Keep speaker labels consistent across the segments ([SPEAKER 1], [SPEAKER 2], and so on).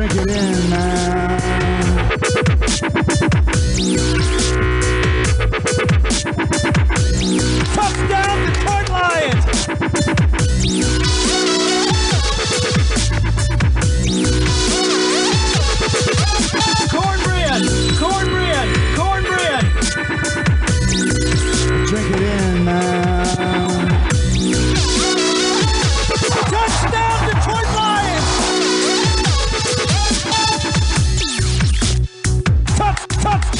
[SPEAKER 1] Drink it in, man. Touchdown, Detroit Lions! Cornbread! Cornbread! Cornbread! Drink it in, man. Touchdown, Detroit Lions!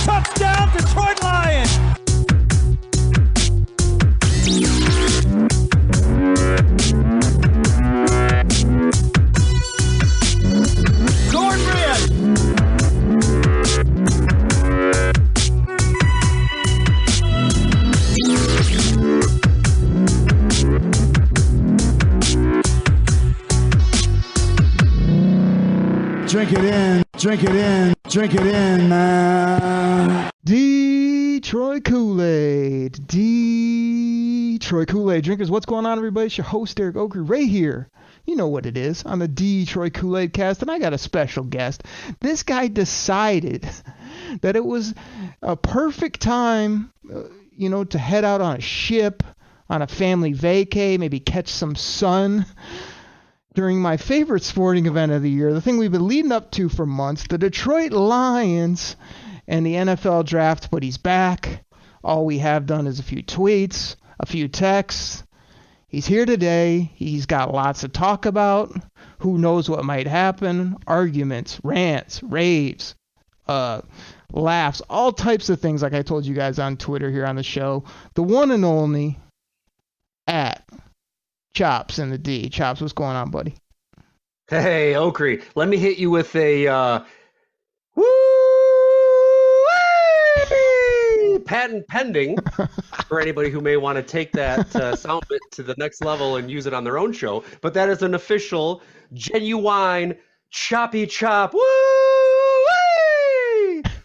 [SPEAKER 1] Touchdown, Detroit Lions! Cornbread! Drink it in, drink it in, drink it in, man. Detroit Koolaid, Detroit Koolaid drinkers. What's going on, everybody? It's your host, Eric Oakley, Ray here. You know what it is on the Detroit Koolaid Cast, and I got a special guest. This guy decided that it was a perfect time, to head out on a ship, on a family vacay, maybe catch some sun during my favorite sporting event of the year, the thing we've been leading up to for months, the Detroit Lions and the NFL draft. But he's back. All we have done is a few tweets, a few texts. He's here today. He's got lots to talk about. Who knows what might happen? Arguments, rants, raves, laughs, all types of things like I told you guys on Twitter here on the show. The one and only at Chops in the D. Chops, what's going on, buddy?
[SPEAKER 2] Hey, Oakley, let me hit you with a woo patent pending for anybody who may want to take that sound bit to the next level and use it on their own show. But that is an official, genuine, choppy chop. Woo!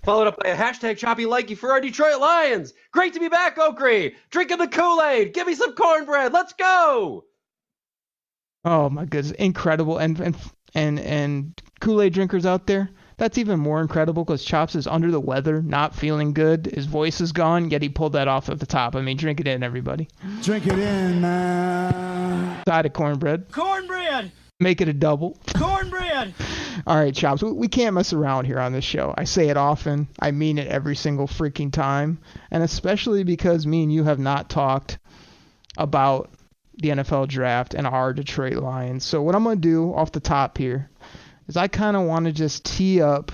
[SPEAKER 2] Followed up by a hashtag choppy likey for our Detroit Lions. Great to be back, Oakley. Drinking the Kool-Aid. Give me some cornbread. Let's go.
[SPEAKER 1] Oh my goodness, incredible. And Kool-Aid drinkers out there, that's even more incredible because Chops is under the weather, not feeling good. His voice is gone, yet he pulled that off at the top. I mean, drink it in, everybody. Drink it in, man. Side of cornbread. Cornbread! Make it a double. Cornbread! All right, Chops, we can't mess around here on this show. I say it often. I mean it every single freaking time. And especially because me and you have not talked about the NFL draft and our Detroit Lions. So what I'm going to do off the top here is I kind of want to just tee up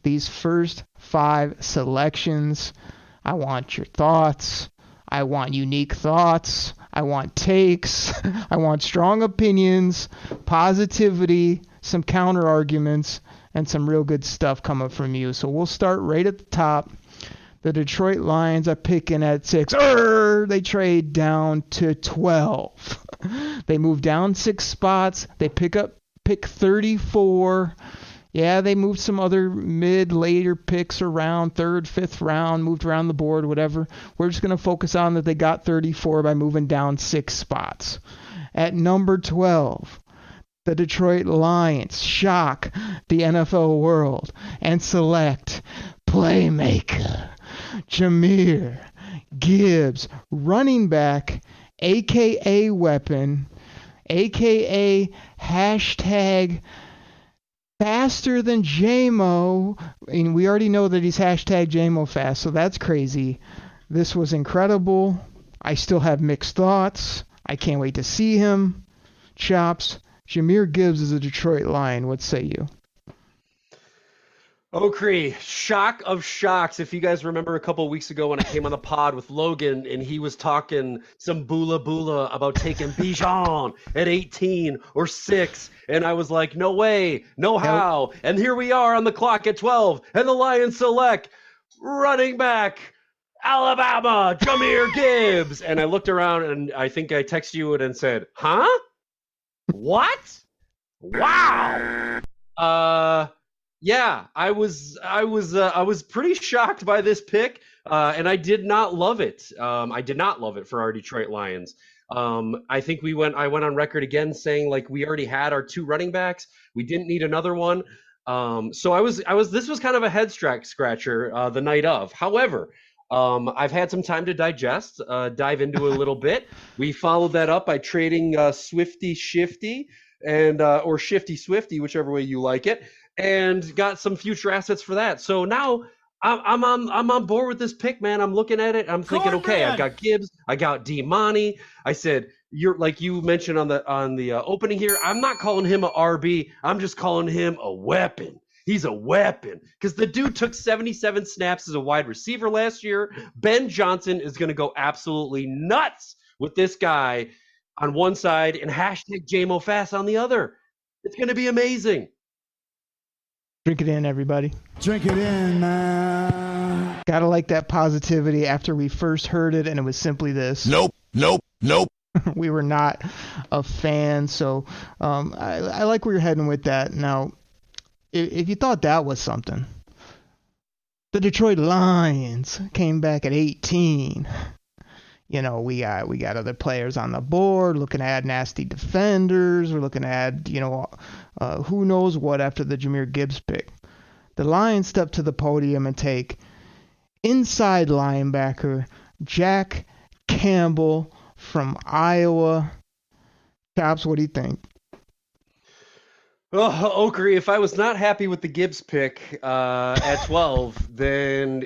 [SPEAKER 1] these first 5 selections. I want your thoughts. I want unique thoughts. I want takes. I want strong opinions, positivity, some counter arguments, and some real good stuff coming from you. So we'll start right at the top. The Detroit Lions are picking at 6. They trade down to 12. They move down 6 spots. They pick 34. Yeah, they moved some other later picks around, 3rd, 5th round, moved around the board, whatever. We're just going to focus on that they got 34 by moving down 6 spots. At number 12, the Detroit Lions shock the NFL world and select playmaker Jahmyr Gibbs, running back, a.k.a. weapon, a.k.a. hashtag faster than JMO. And we already know that he's hashtag JMO fast, so that's crazy. This was incredible. I still have mixed thoughts. I can't wait to see him. Chops, Jahmyr Gibbs is a Detroit Lion. What say you?
[SPEAKER 2] Oakley, shock of shocks. If you guys remember a couple of weeks ago when I came on the pod with Logan and he was talking some bula about taking Bijan at 18 or 6, and I was like, no way, no how. And here we are on the clock at 12, and the Lions select running back Alabama, Jahmyr Gibbs. And I looked around and I think I texted you and said, huh? What? Wow. Yeah, I was pretty shocked by this pick, and I did not love it. I did not love it for our Detroit Lions. I think I went on record again saying like we already had our 2 running backs. We didn't need another one. So this was kind of a head scratcher the night of. However, I've had some time to digest, dive into a little bit. We followed that up by trading Swifty Shifty and or Shifty Swifty, whichever way you like it, and got some future assets for that. So now I'm on board with this pick, man. I'm looking at it. I'm thinking, okay, I've got Gibbs, I got D Monty. I said, you're like you mentioned on the opening here. I'm not calling him a RB. I'm just calling him a weapon. He's a weapon because the dude took 77 snaps as a wide receiver last year. Ben Johnson is going to go absolutely nuts with this guy on one side and hashtag JMO Fast on the other. It's going to be amazing.
[SPEAKER 1] Drink it in, everybody.
[SPEAKER 3] Drink it in, man.
[SPEAKER 1] Gotta like that positivity after we first heard it, and it was simply this.
[SPEAKER 3] Nope.
[SPEAKER 1] We were not a fan, so I like where you're heading with that. Now, if you thought that was something, the Detroit Lions came back at 18. You know, we got other players on the board, looking at nasty defenders. We're looking at, who knows what after the Jahmyr Gibbs pick. The Lions step to the podium and take inside linebacker Jack Campbell from Iowa. Chops, what do you think?
[SPEAKER 2] Oh, Oakery, if I was not happy with the Gibbs pick at 12, then,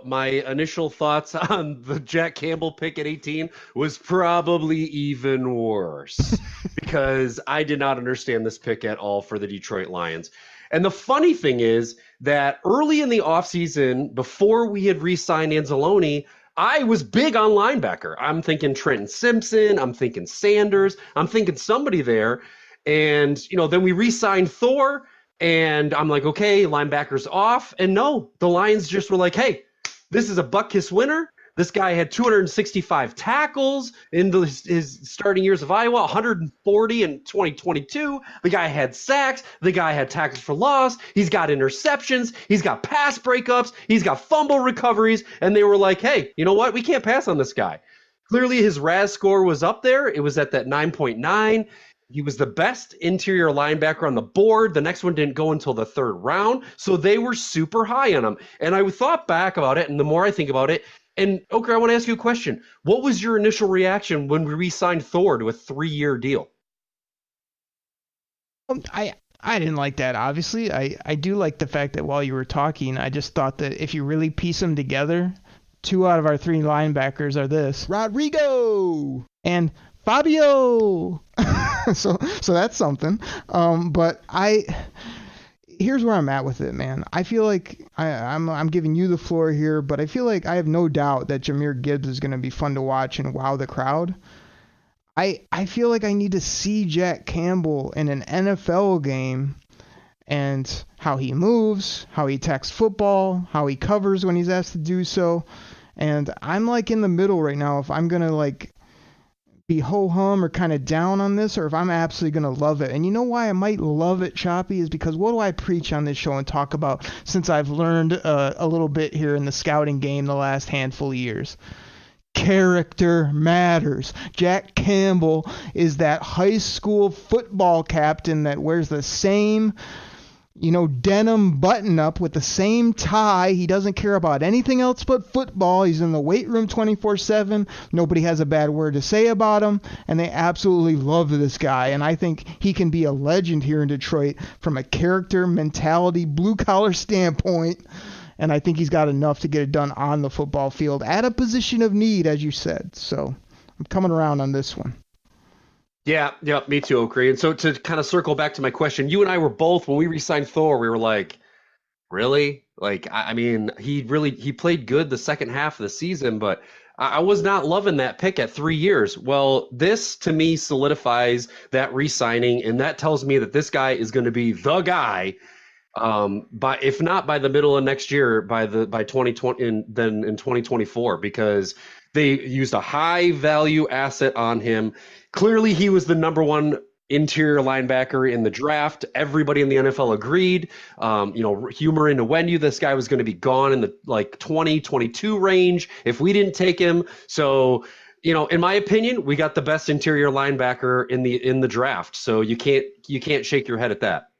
[SPEAKER 2] my initial thoughts on the Jack Campbell pick at 18 was probably even worse because I did not understand this pick at all for the Detroit Lions. And the funny thing is that early in the offseason, before we had re-signed Anzalone, I was big on linebacker. I'm thinking Trenton Simpson. I'm thinking Sanders. I'm thinking somebody there. And, then we re-signed Thor, and I'm like, okay, linebacker's off. And no, the Lions just were like, hey, this is a buck kiss winner. This guy had 265 tackles in his starting years of Iowa, 140 in 2022. The guy had sacks. The guy had tackles for loss. He's got interceptions. He's got pass breakups. He's got fumble recoveries. And they were like, hey, you know what? We can't pass on this guy. Clearly, his RAS score was up there. It was at that 9.9. He was the best interior linebacker on the board. The next one didn't go until the third round. So they were super high on him. And I thought back about it, and the more I think about it, and Oker, I want to ask you a question. What was your initial reaction when we re-signed Thor to a 3-year deal?
[SPEAKER 1] I didn't like that, obviously. I do like the fact that while you were talking, I just thought that if you really piece them together, 2 out of our 3 linebackers are this.
[SPEAKER 3] Rodrigo!
[SPEAKER 1] And Fabio! so that's something. But here's where I'm at with it, man. I feel like I'm giving you the floor here, but I feel like I have no doubt that Jahmyr Gibbs is going to be fun to watch and wow the crowd. I feel like I need to see Jack Campbell in an NFL game and how he moves, how he attacks football, how he covers when he's asked to do so. And I'm like in the middle right now if I'm going to like be ho-hum or kind of down on this, or if I'm absolutely going to love it. And you know why I might love it, Choppy, is because what do I preach on this show and talk about since I've learned a little bit here in the scouting game the last handful of years? Character matters. Jack Campbell is that high school football captain that wears the same denim button-up with the same tie. He doesn't care about anything else but football. He's in the weight room 24/7. Nobody has a bad word to say about him, and they absolutely love this guy. And I think he can be a legend here in Detroit from a character, mentality, blue-collar standpoint. And I think he's got enough to get it done on the football field at a position of need, as you said. So I'm coming around on this one.
[SPEAKER 2] Yeah, me too, Oakley. And so to kind of circle back to my question, you and I were both, when we re-signed Thor, we were like, really? Like, I mean, he played good the second half of the season, but I was not loving that pick at 3 years. Well, this to me solidifies that re-signing, and that tells me that this guy is going to be the guy. If not by the middle of next year, by 2020, and then in 2024, because they used a high value asset on him. Clearly, he was the number one interior linebacker in the draft. Everybody in the NFL agreed. Humor into Wendy, this guy was going to be gone in the 2022 range if we didn't take him. So, in my opinion, we got the best interior linebacker in the draft. So you can't shake your head at that.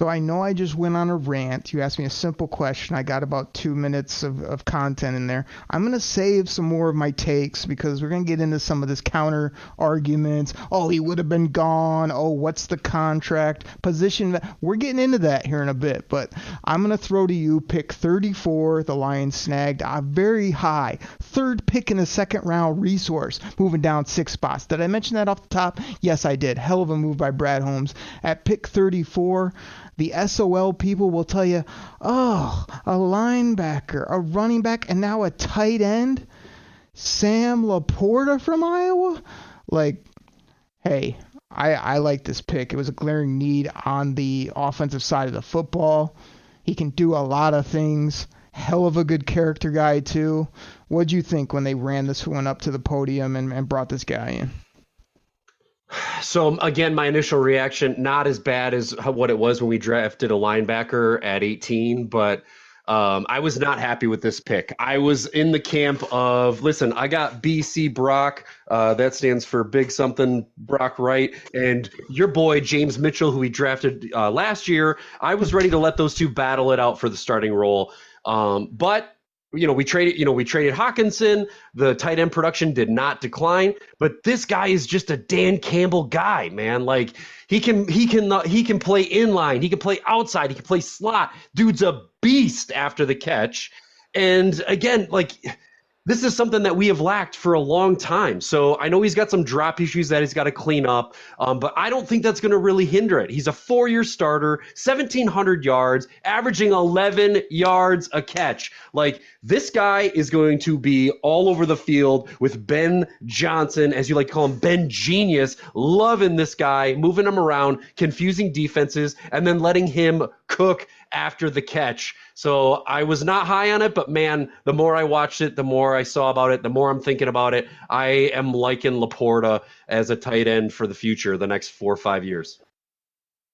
[SPEAKER 1] So I know I just went on a rant. You asked me a simple question. I got about 2 minutes of content in there. I'm going to save some more of my takes because we're going to get into some of this counter arguments. Oh, he would have been gone. Oh, what's the contract position? We're getting into that here in a bit. But I'm going to throw to you pick 34. The Lions snagged a very high third pick in the second round resource, moving down 6 spots. Did I mention that off the top? Yes, I did. Hell of a move by Brad Holmes. At pick 34, the SOL people will tell you, oh, a linebacker, a running back, and now a tight end? Sam Laporta from Iowa? Like, hey, I like this pick. It was a glaring need on the offensive side of the football. He can do a lot of things. Hell of a good character guy, too. What'd you think when they ran this one up to the podium and brought this guy in?
[SPEAKER 2] So, again, my initial reaction, not as bad as what it was when we drafted a linebacker at 18, but I was not happy with this pick. I was in the camp of, listen, I got BC Brock. That stands for Big Something Brock Wright. And your boy, James Mitchell, who we drafted last year, I was ready to let those two battle it out for the starting role. But we traded Hawkinson. The tight end production did not decline, but this guy is just a Dan Campbell guy, man. Like he can play inline, he can play outside, he can play slot. Dude's a beast after the catch. And again, like this is something that we have lacked for a long time. So I know he's got some drop issues that he's got to clean up, but I don't think that's going to really hinder it. He's a 4-year starter, 1,700 yards, averaging 11 yards a catch. Like this guy is going to be all over the field with Ben Johnson, as you like to call him, Ben Genius, loving this guy, moving him around, confusing defenses, and then letting him cook after the catch. So I was not high on it, but man, the more I watched it, the more I saw about it, the more I'm thinking about it. I am liking Laporta as a tight end for the future, the next 4 or 5 years.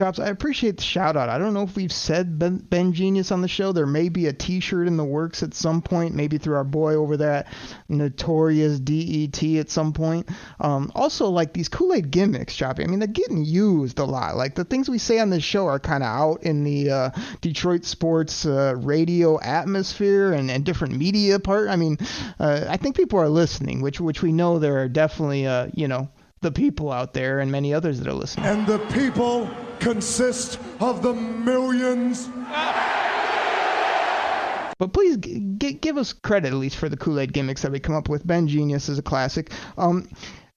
[SPEAKER 1] Chops, I appreciate the shout out. I don't know if we've said Ben Genius on the show. There may be a t-shirt in the works at some point, maybe through our boy over that notorious DET at some point. Also, like these Kool-Aid gimmicks, Choppy, I mean, they're getting used a lot. Like the things we say on this show are kind of out in the Detroit sports radio atmosphere and different media part. I mean, I think people are listening, which we know there are definitely, the people out there and many others that are listening.
[SPEAKER 3] And the people consist of the millions.
[SPEAKER 1] But please give us credit at least for the Kool-Aid gimmicks that we come up with. Ben Genius is a classic.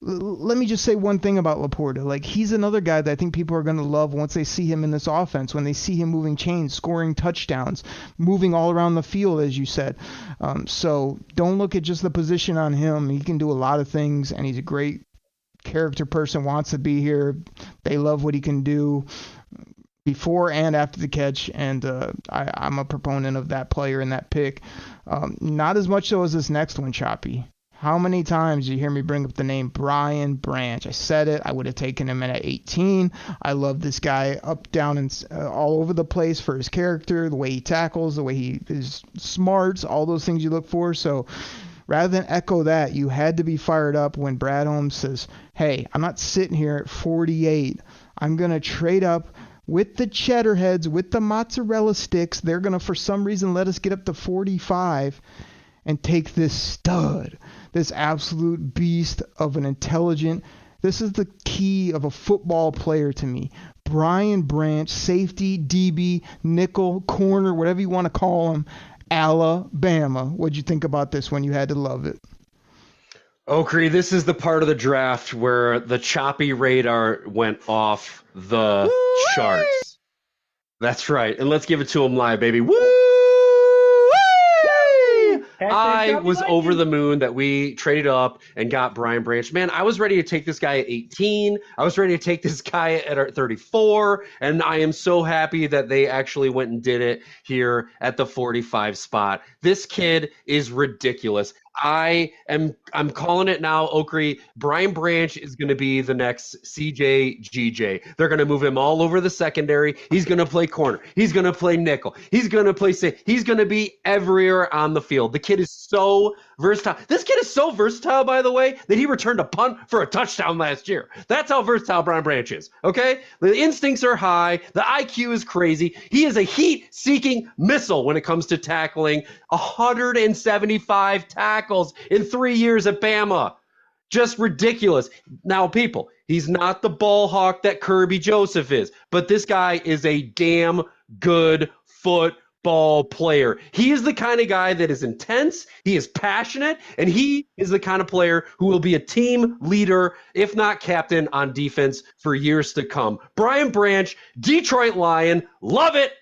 [SPEAKER 1] Let me just say one thing about Laporta. Like he's another guy that I think people are going to love once they see him in this offense, when they see him moving chains, scoring touchdowns, moving all around the field, as you said. So don't look at just the position on him. He can do a lot of things, and he's a great character person, wants to be here. They love what he can do before and after the catch, and I'm a proponent of that player and that pick. Not as much so as this next one, Choppy. How many times do you hear me bring up the name Brian Branch? I said it. I would have taken him in at 18. I love this guy up, down, and all over the place for his character, the way he tackles, the way he is smarts, all those things you look for. So rather than echo that, you had to be fired up when Brad Holmes says, hey, I'm not sitting here at 48. I'm going to trade up with the cheddar heads, with the mozzarella sticks. They're going to, for some reason, let us get up to 45 and take this stud, this absolute beast of an intelligent. This is the key of a football player to me. Brian Branch, safety, DB, nickel, corner, whatever you want to call him. Alabama. What'd you think about this one? You had to love it.
[SPEAKER 2] Okri, this is the part of the draft where the choppy radar went off the charts. That's right. And let's give it to him live, baby. Woo! I was over the moon that we traded up and got Brian Branch. Man, I was ready to take this guy at 18. I was ready to take this guy at 34. And I am so happy that they actually went and did it here at the 45 spot. This kid is ridiculous. I'm calling it now, Okri. Brian Branch is going to be the next CJ. They're going to move him all over the secondary. He's going to play corner. He's going to play nickel. He's going to play safe. He's going to be everywhere on the field. The kid is so versatile. This kid is so versatile, by the way, that he returned a punt for a touchdown last year. That's how versatile Brian Branch is, okay? The instincts are high. The IQ is crazy. He is a heat-seeking missile when it comes to tackling. 175 tackles in 3 years at Bama. Just ridiculous. Now, people, he's not the ball hawk that Kirby Joseph is, but this guy is a damn good football player. He is the kind of guy that is intense, he is passionate, and he is the kind of player who will be a team leader, if not captain, on defense for years to come. Brian Branch, Detroit Lion, love it.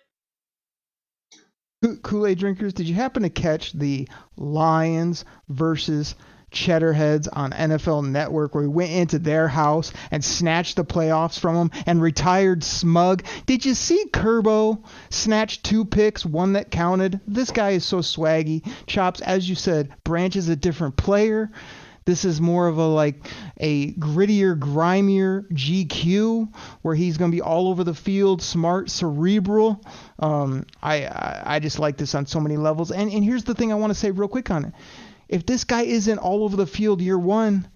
[SPEAKER 1] Kool-Aid drinkers, did you happen to catch the Lions versus Cheddarheads on NFL Network where he went into their house and snatched the playoffs from them and retired smug? Did you see Kerbo snatch 2 picks, 1 that counted? This guy is so swaggy. Chops, as you said, Branch is a different player. This is more of a grittier, grimier GQ where he's going to be all over the field, smart, cerebral. I just like this on so many levels. And here's the thing I want to say real quick on it. If this guy isn't all over the field year one,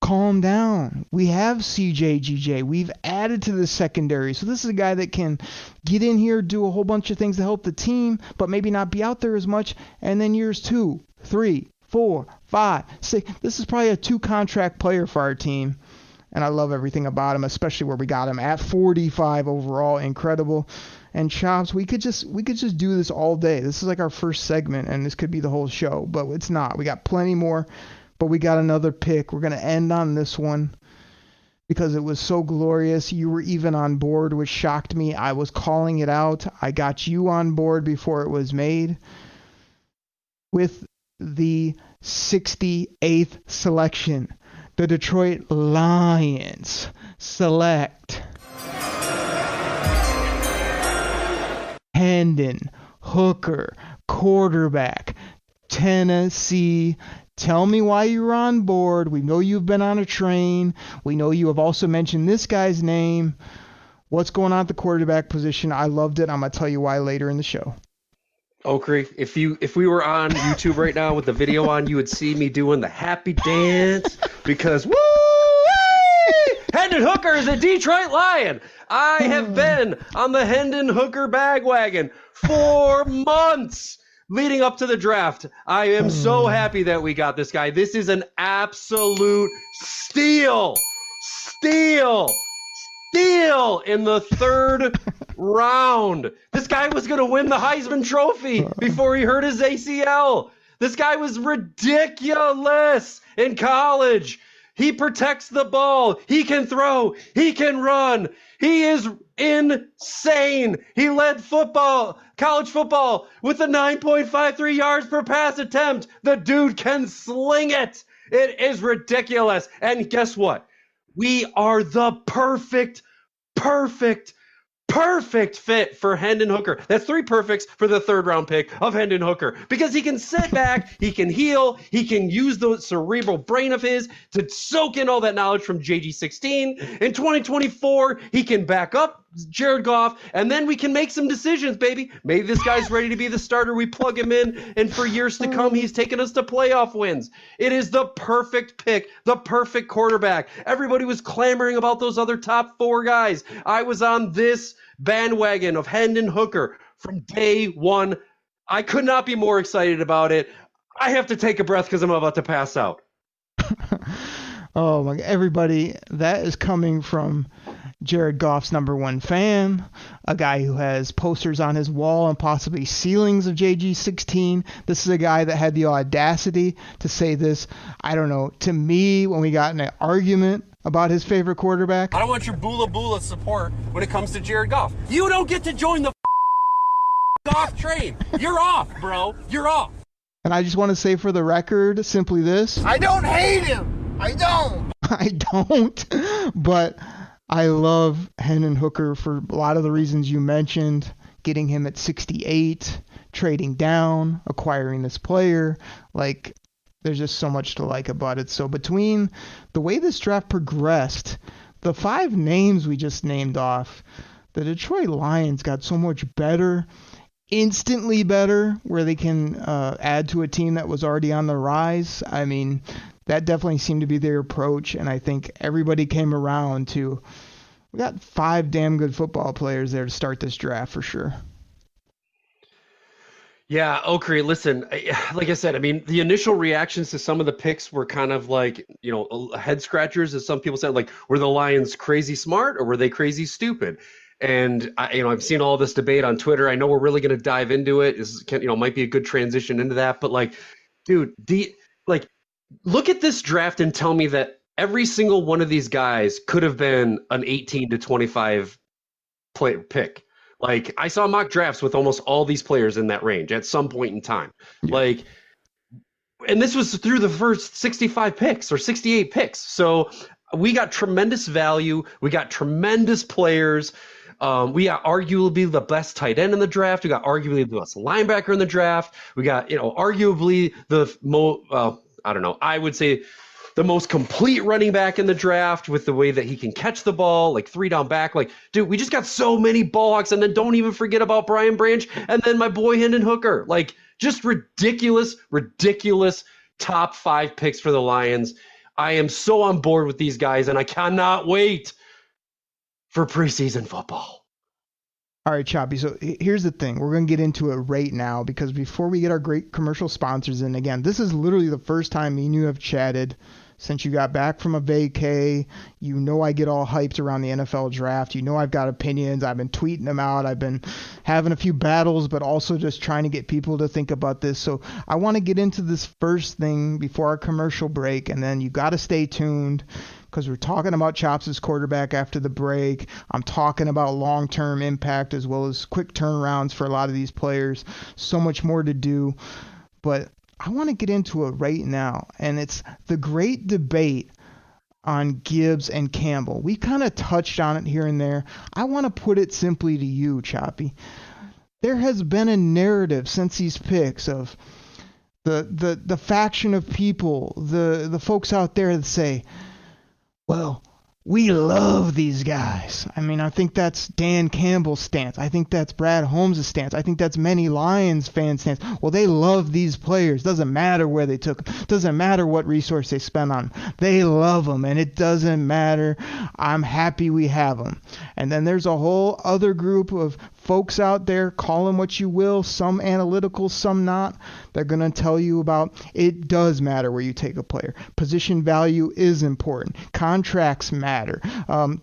[SPEAKER 1] calm down. We have CJGJ. We've added to the secondary. So this is a guy that can get in here, do a whole bunch of things to help the team, but maybe not be out there as much. And then years 2, 3, 4, 5, 6. This is probably a 2-contract player for our team. And I love everything about him, especially where we got him at 45 overall. Incredible. And Chops, we could just do this all day. This is like our first segment, and this could be the whole show, but it's not. We got plenty more, but we got another pick. We're going to end on this one because it was so glorious. You were even on board, which shocked me. I was calling it out. I got you on board before it was made. With the 68th selection, the Detroit Lions select Hendon Hooker, quarterback, Tennessee. Tell me why you're on board. We know you've been on a train. We know you have also mentioned this guy's name. What's going on at the quarterback position? I loved it. I'm going to tell you why later in the show.
[SPEAKER 2] Okri, if we were on YouTube right now with the video on, you would see me doing the happy dance because woo! Hendon Hooker is a Detroit Lion. I have been on the Hendon Hooker bagwagon for months leading up to the draft. I am so happy that we got this guy. This is an absolute steal in the 3rd round. This guy was going to win the Heisman Trophy before he hurt his ACL. This guy was ridiculous in college. He protects the ball. He can throw. He can run. He is insane. He led college football with a 9.53 yards per pass attempt. The dude can sling it. It is ridiculous. And guess what? We are the perfect fit for Hendon Hooker. That's 3 perfects for the 3rd round pick of Hendon Hooker because he can sit back, he can heal, he can use the cerebral brain of his to soak in all that knowledge from JG16. In 2024, he can back up Jared Goff, and then we can make some decisions, baby. Maybe this guy's ready to be the starter. We plug him in, and for years to come, he's taken us to playoff wins. It is the perfect pick, the perfect quarterback. Everybody was clamoring about those other top 4 guys. I was on this bandwagon of Hendon Hooker from day one. I could not be more excited about it. I have to take a breath because I'm about to pass out.
[SPEAKER 1] Oh my! Everybody, that is coming from Jared Goff's #1 fan, a guy who has posters on his wall and possibly ceilings of JG16. This is a guy that had the audacity to say this, I don't know, to me when we got in an argument about his favorite quarterback.
[SPEAKER 2] I don't want your bula support when it comes to Jared Goff. You don't get to join the Goff train. You're off, bro. You're off.
[SPEAKER 1] And I just want to say for the record, simply this.
[SPEAKER 4] I don't hate him. I don't.
[SPEAKER 1] But I love Hendon Hooker for a lot of the reasons you mentioned. Getting him at 68, trading down, acquiring this player. Like, There's just so much to like about it. So between the way this draft progressed, the 5 names we just named off, the Detroit Lions got so much better, instantly better, where they can add to a team that was already on the rise. I mean, that definitely seemed to be their approach, and I think everybody came around to, we got 5 damn good football players there to start this draft for sure.
[SPEAKER 2] Yeah, Okri, listen, like I said, I mean, the initial reactions to some of the picks were kind of like, head scratchers, as some people said, like, were the Lions crazy smart or were they crazy stupid? And I've seen all this debate on Twitter. I know we're really going to dive into it. This might be a good transition into that. But like, dude, look at this draft and tell me that every single one of these guys could have been an 18 to 25 pick. Like, I saw mock drafts with almost all these players in that range at some point in time. Yeah. Like, and this was through the first 65 picks or 68 picks. So we got tremendous value. We got tremendous players. We got arguably the best tight end in the draft. We got arguably the best linebacker in the draft. We got, arguably I would say the most complete running back in the draft with the way that he can catch the ball, like 3 down back. Like, dude, we just got so many ball hawks. And then don't even forget about Brian Branch and then my boy Hendon Hooker. Like, just ridiculous top 5 picks for the Lions. I am so on board with these guys, and I cannot wait for preseason football.
[SPEAKER 1] All right, Choppy. So here's the thing. We're going to get into it right now because before we get our great commercial sponsors in, again, this is literally the first time me and you have chatted since you got back from a vacay. I get all hyped around the NFL draft. I've got opinions. I've been tweeting them out. I've been having a few battles, but also just trying to get people to think about this. So I want to get into this first thing before our commercial break, and then you got to stay tuned because we're talking about Chops as quarterback after the break. I'm talking about long-term impact as well as quick turnarounds for a lot of these players. So much more to do, but I want to get into it right now, and it's the great debate on Gibbs and Campbell. We kind of touched on it here and there. I want to put it simply to you, Choppy. There has been a narrative since these picks of the faction of people, the folks out there that say, well, we love these guys. I mean, I think that's Dan Campbell's stance. I think that's Brad Holmes' stance. I think that's many Lions fans' stance. Well, they love these players. Doesn't matter where they took them. Doesn't matter what resource they spent on them. They love them, and it doesn't matter. I'm happy we have them. And then there's a whole other group of folks out there, call them what you will, some analytical, some not. They're going to tell you about it does matter where you take a player. Position value is important. Contracts matter.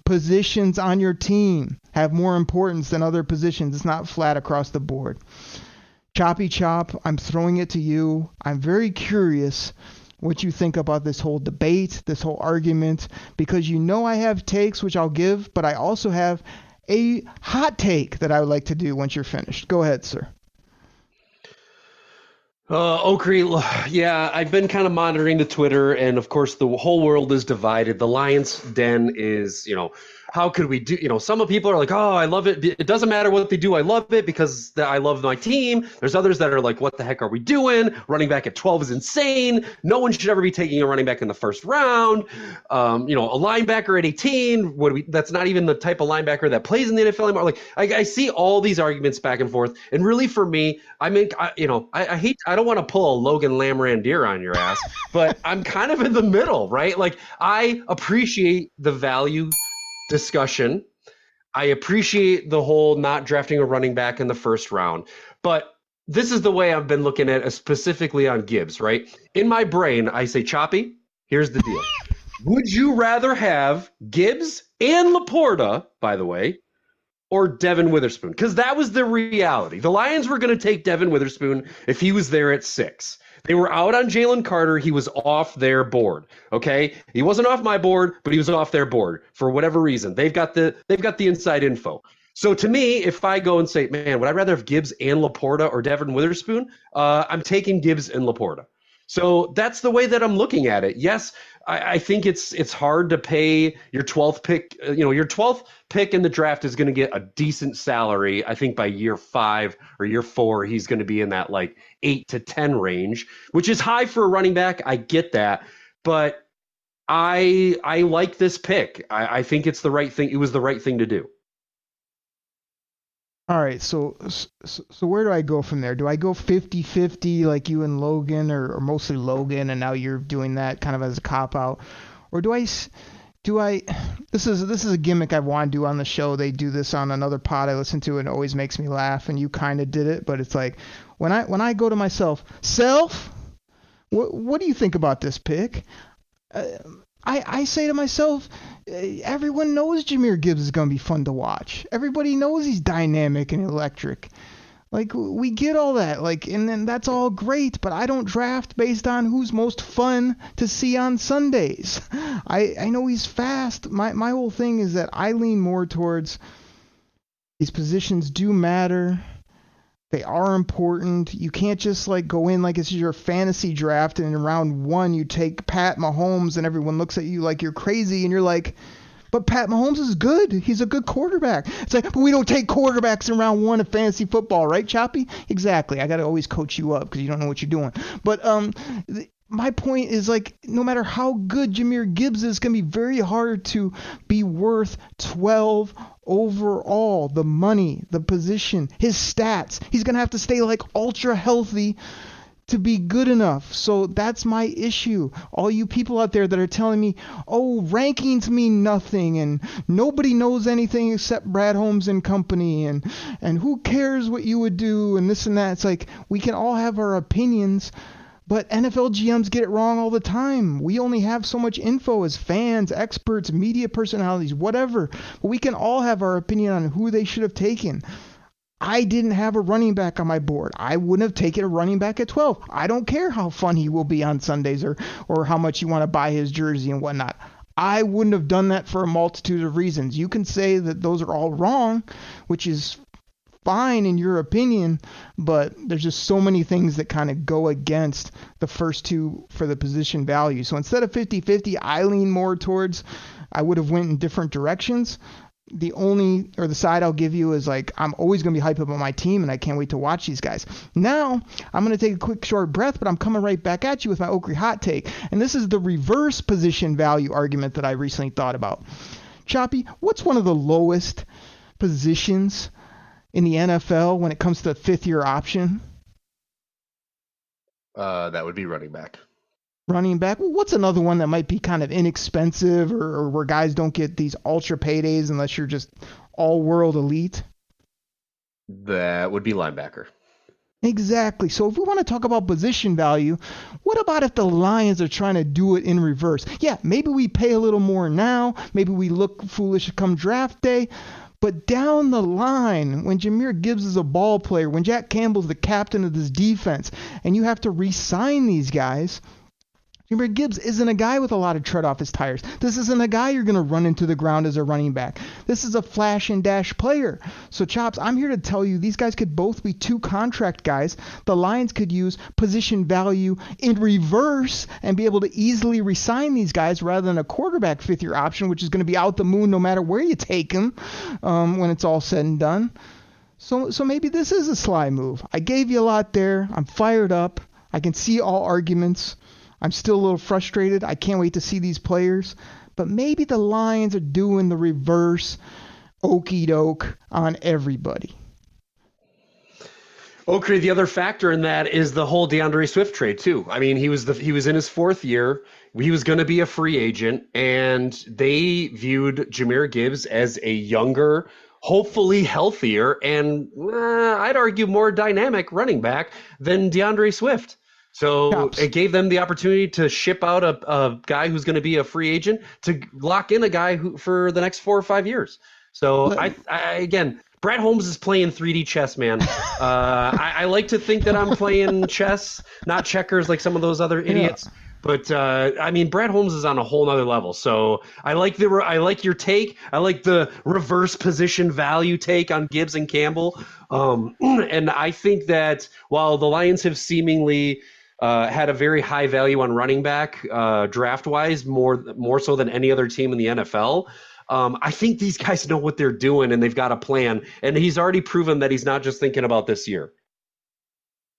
[SPEAKER 1] Positions on your team have more importance than other positions. It's not flat across the board. Choppy Chop, I'm throwing it to you. I'm very curious what you think about this whole debate, this whole argument, because I have takes, which I'll give, but I also have a hot take that I would like to do once you're finished. Go ahead, sir.
[SPEAKER 2] Okri, yeah, I've been kind of monitoring the Twitter, and of course the whole world is divided. The Lions Den is, how could we do, some people are like, oh, I love it. It doesn't matter what they do. I love it because I love my team. There's others that are like, what the heck are we doing? Running back at 12 is insane. No one should ever be taking a running back in the first round. A linebacker at 18, that's not even the type of linebacker that plays in the NFL anymore. Like, I see all these arguments back and forth. And really for me, I don't want to pull a Logan Lamrandier on your ass, but I'm kind of in the middle, right? Like, I appreciate the value discussion. I appreciate the whole not drafting a running back in the first round, but this is the way I've been looking at it, specifically on Gibbs, right? In my brain, I say, Choppy, here's the deal. Would you rather have Gibbs and Laporta, by the way, or Devin Witherspoon? Because that was the reality. The Lions were going to take Devin Witherspoon if he was there at 6. They were out on Jalen Carter. He was off their board. Okay, he wasn't off my board, but he was off their board for whatever reason. They've got the inside info. So to me, if I go and say, man, would I rather have Gibbs and Laporta or Devin Witherspoon? I'm taking Gibbs and Laporta. So that's the way that I'm looking at it. Yes, I think it's hard to pay your 12th pick. Your 12th pick in the draft is going to get a decent salary. I think by year 5 or year 4, he's going to be in that like 8 to 10 range, which is high for a running back. I get that, but I like this pick. I think it's the right thing. It was the right thing to do.
[SPEAKER 1] All right, so where do I go from there? Do I go 50-50 like you and Logan, or mostly Logan, and now you're doing that kind of as a cop-out? Or do I this is a gimmick I want to do on the show. They do this on another pod I listen to, and it always makes me laugh, and you kind of did it, but it's like, when I go to myself, what do you think about this pick? I say to myself, everyone knows Jahmyr Gibbs is going to be fun to watch. Everybody knows he's dynamic and electric. Like, we get all that. Like, and then that's all great, but I don't draft based on who's most fun to see on Sundays. I know he's fast. My whole thing is that I lean more towards these positions do matter. They are important. You can't just like go in like it's your fantasy draft and in round 1 you take Pat Mahomes and everyone looks at you like you're crazy and you're like, but Pat Mahomes is good. He's a good quarterback. It's like, but we don't take quarterbacks in round 1 of fantasy football, right, Choppy? Exactly. I got to always coach you up because you don't know what you're doing. But my point is, like, no matter how good Jahmyr Gibbs is, it's going to be very hard to be worth 12 overall. The money, the position, his stats. He's going to have to stay, like, ultra healthy to be good enough. So that's my issue. All you people out there that are telling me, oh, rankings mean nothing and nobody knows anything except Brad Holmes and company and who cares what you would do and this and that. It's like, we can all have our opinions, but NFL GMs get it wrong all the time. We only have so much info as fans, experts, media personalities, whatever. But we can all have our opinion on who they should have taken. I didn't have a running back on my board. I wouldn't have taken a running back at 12. I don't care how fun he will be on Sundays or how much you want to buy his jersey and whatnot. I wouldn't have done that for a multitude of reasons. You can say that those are all wrong, which is fine in your opinion, but there's just so many things that kind of go against the first two for the position value. So instead of 50-50, I lean more towards I would have went in different directions. The side I'll give you is like, I'm always going to be hyped up on my team and I can't wait to watch these guys. Now, I'm going to take a quick short breath, but I'm coming right back at you with my Oakley hot take. And this is the reverse position value argument that I recently thought about. Choppy, what's one of the lowest positions in the NFL when it comes to the 5th-year option?
[SPEAKER 2] That would be running back.
[SPEAKER 1] Running back. Well, what's another one that might be kind of inexpensive or where guys don't get these ultra paydays unless you're just all-world elite?
[SPEAKER 2] That would be linebacker.
[SPEAKER 1] Exactly. So if we want to talk about position value, what about if the Lions are trying to do it in reverse? Yeah, maybe we pay a little more now. Maybe we look foolish come draft day. But down the line, when Jahmyr Gibbs is a ball player, when Jack Campbell's the captain of this defense, and you have to re-sign these guys, Jahmyr Gibbs isn't a guy with a lot of tread off his tires. This isn't a guy you're going to run into the ground as a running back. This is a flash and dash player. So, Chops, I'm here to tell you these guys could both be 2 contract guys. The Lions could use position value in reverse and be able to easily re-sign these guys rather than a quarterback 5th-year option, which is going to be out the moon no matter where you take him when it's all said and done. So maybe this is a sly move. I gave you a lot there. I'm fired up. I can see all arguments. I'm still a little frustrated. I can't wait to see these players. But maybe the Lions are doing the reverse okey doke on everybody.
[SPEAKER 2] Okay, the other factor in that is the whole DeAndre Swift trade too. I mean, he was in his 4th year. He was going to be a free agent, and they viewed Jahmyr Gibbs as a younger, hopefully healthier, and I'd argue more dynamic running back than DeAndre Swift. So it gave them the opportunity to ship out a guy who's going to be a free agent to lock in a guy who for the next 4 or 5 years. So I again, Brad Holmes is playing 3D chess, man. I like to think that I'm playing chess, not checkers like some of those other idiots. Yeah. But I mean, Brad Holmes is on a whole nother level. So I like your take. I like the reverse position value take on Gibbs and Campbell. And I think that while the Lions have seemingly had a very high value on running back draft-wise, more so than any other team in the NFL. I think these guys know what they're doing, and they've got a plan. And he's already proven that he's not just thinking about this year.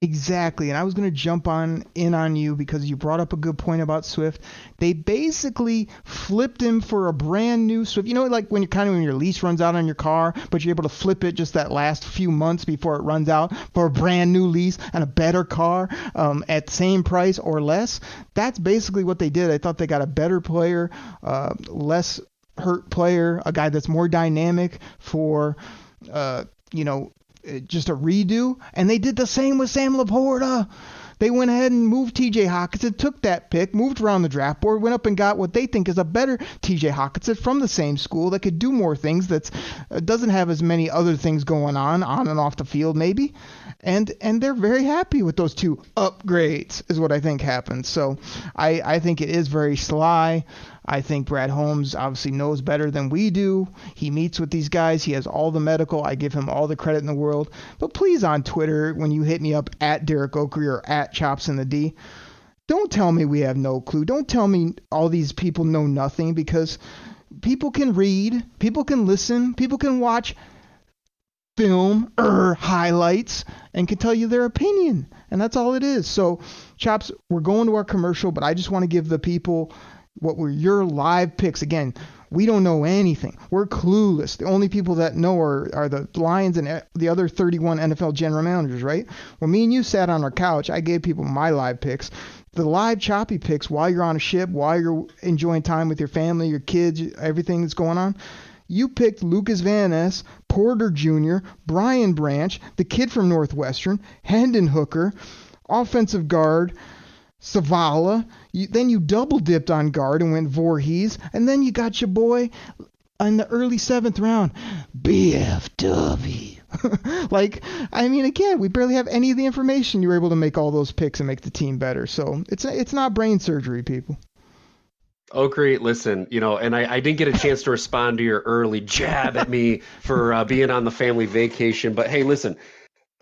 [SPEAKER 1] Exactly, and I was going to jump in on you because you brought up a good point about Swift. They basically flipped him for a brand new Swift. You know, like when your lease runs out on your car, but you're able to flip it just that last few months before it runs out for a brand new lease and a better car at the same price or less. That's basically what they did. I thought they got a better player, less hurt player, a guy that's more dynamic for, just a redo, and they did the same with Sam Laporta. They went ahead and moved TJ Hockenson, took that pick, moved around the draft board, went up and got what they think is a better TJ Hockenson from the same school that could do more things, that doesn't have as many other things going on and off the field maybe. And they're very happy with those two upgrades is what I think happened. So I think it is very sly. I think Brad Holmes obviously knows better than we do. He meets with these guys. He has all the medical. I give him all the credit in the world. But please, on Twitter, when you hit me up at Derek Oakley or at Chops in the D, don't tell me we have no clue. Don't tell me all these people know nothing, because people can read, people can listen, people can watch film highlights and can tell you their opinion. And that's all it is. So, Chops, we're going to our commercial, but I just want to give the people what were your live picks. Again, we don't know anything. We're clueless. The only people that know are the Lions and the other 31 NFL general managers, right? When me and you sat on our couch, I gave people my live picks. The live choppy picks while you're on a ship, while you're enjoying time with your family, your kids, everything that's going on. You picked Lucas Van Ness, Porter Jr., Brian Branch, the kid from Northwestern, Hendon Hooker, offensive guard, Savala. Then you double dipped on guard and went Voorhees. And then you got your boy in the early 7th round, BFW. Again, we barely have any of the information. You were able to make all those picks and make the team better. So it's not brain surgery, people.
[SPEAKER 2] Oh, great. Listen, and I didn't get a chance to respond to your early jab at me for being on the family vacation. But hey, listen,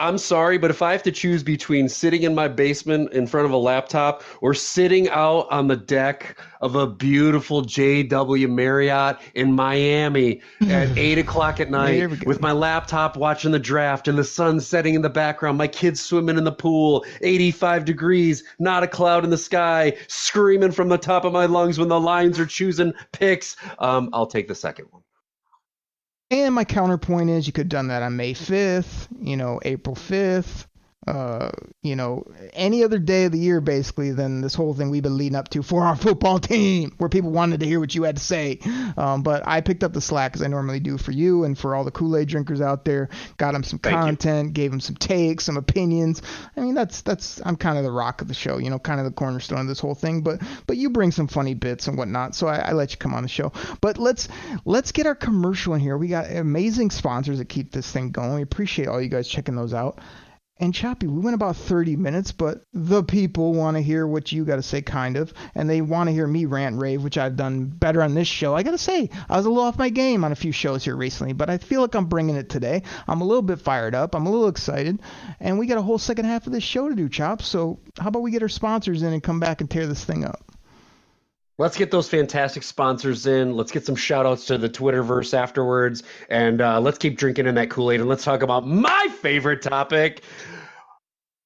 [SPEAKER 2] I'm sorry, but if I have to choose between sitting in my basement in front of a laptop or sitting out on the deck of a beautiful JW Marriott in Miami at 8 o'clock at night with my laptop watching the draft and the sun setting in the background, my kids swimming in the pool, 85 degrees, not a cloud in the sky, screaming from the top of my lungs when the Lions are choosing picks, I'll take the second one.
[SPEAKER 1] And my counterpoint is you could have done that on May 5th, April 5th, any other day of the year, basically, than this whole thing we've been leading up to for our football team, where people wanted to hear what you had to say. But I picked up the slack, as I normally do, for you and for all the Kool-Aid drinkers out there. Got them some content, gave them some takes, some opinions. I mean, I'm kind of the rock of the show, kind of the cornerstone of this whole thing. But you bring some funny bits and whatnot, so I let you come on the show. But let's get our commercial in here. We got amazing sponsors that keep this thing going. We appreciate all you guys checking those out. And Choppy, we went about 30 minutes, but the people want to hear what you got to say, kind of, and they want to hear me rant and rave, which I've done better on this show. I got to say, I was a little off my game on a few shows here recently, but I feel like I'm bringing it today. I'm a little bit fired up. I'm a little excited, and we got a whole second half of this show to do, Chops. So how about we get our sponsors in and come back and tear this thing up?
[SPEAKER 2] Let's get those fantastic sponsors in. Let's get some shout-outs to the Twitterverse afterwards. And let's keep drinking in that Kool-Aid. And let's talk about my favorite topic,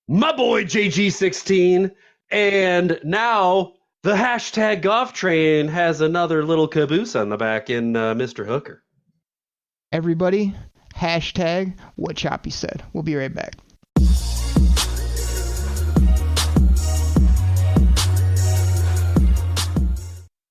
[SPEAKER 2] my boy JG16. And now the hashtag Goff train has another little caboose on the back in Mr. Hooker.
[SPEAKER 1] Everybody, hashtag what Choppy said. We'll be right back.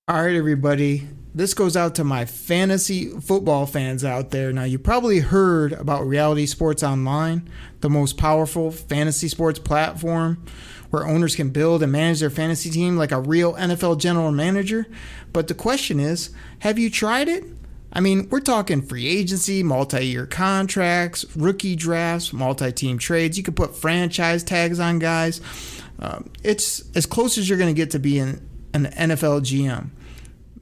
[SPEAKER 1] All right, everybody. This goes out to my fantasy football fans out there. Now, you probably heard about Reality Sports Online, the most powerful fantasy sports platform where owners can build and manage their fantasy team like a real NFL general manager. But the question is, have you tried it? I mean, we're talking free agency, multi-year contracts, rookie drafts, multi-team trades. You can put franchise tags on guys. It's as close as you're going to get to being an NFL GM.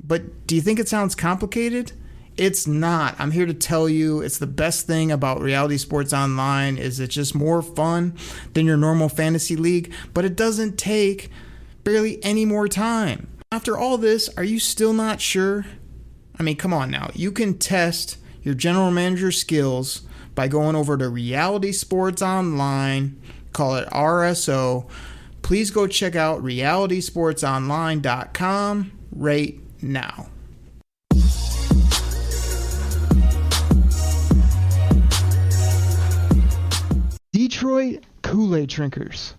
[SPEAKER 1] But do you think it sounds complicated?
[SPEAKER 5] It's not. I'm here to tell you it's the best thing about reality sports online is it's just more fun than your normal fantasy league, but it doesn't take barely any more time. After all this, are you still not sure? I mean, come on now. You can test your general manager skills by going over to Reality Sports Online, call it RSO. Please go check out realitysportsonline.com right now.
[SPEAKER 1] Detroit Koolaid drinkers,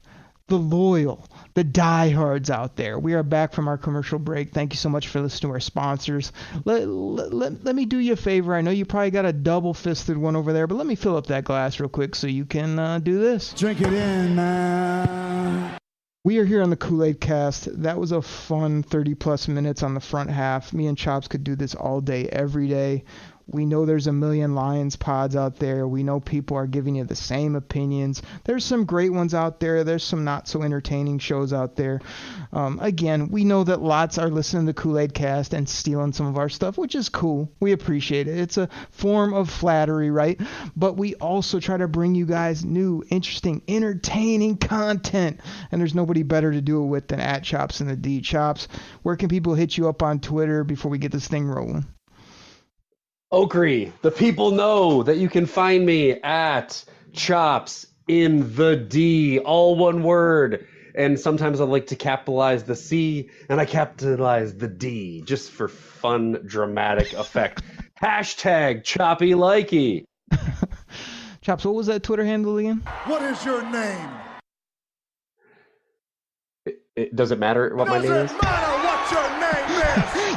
[SPEAKER 1] the loyal, the diehards out there. We are back from our commercial break. Thank you so much for listening to our sponsors. Let me do you a favor. I know you probably got a double-fisted one over there, but let me fill up that glass real quick so you can do this.
[SPEAKER 3] Drink it in, man.
[SPEAKER 1] We are here on the Koolaid Cast. That was a fun 30-plus minutes on the front half. Me and Chops could do this all day, every day. We know there's a million Lions pods out there. We know people are giving you the same opinions. There's some great ones out there. There's some not so entertaining shows out there. Again, we know that lots are listening to Koolaid Cast and stealing some of our stuff, which is cool. We appreciate it. It's a form of flattery, right? But we also try to bring you guys new, interesting, entertaining content. And there's nobody better to do it with than at Chops and the D. Chops, where can people hit you up on Twitter before we get this thing rolling?
[SPEAKER 2] Oakrey, the people know that you can find me at Chops in the D, all one word. And sometimes I like to capitalize the C and I capitalize the D just for fun, dramatic effect. Hashtag Choppy Likey.
[SPEAKER 1] Chops, what was that Twitter handle again?
[SPEAKER 3] What is your name?
[SPEAKER 2] Does it matter what my name is?
[SPEAKER 3] Doesn't matter what your name is.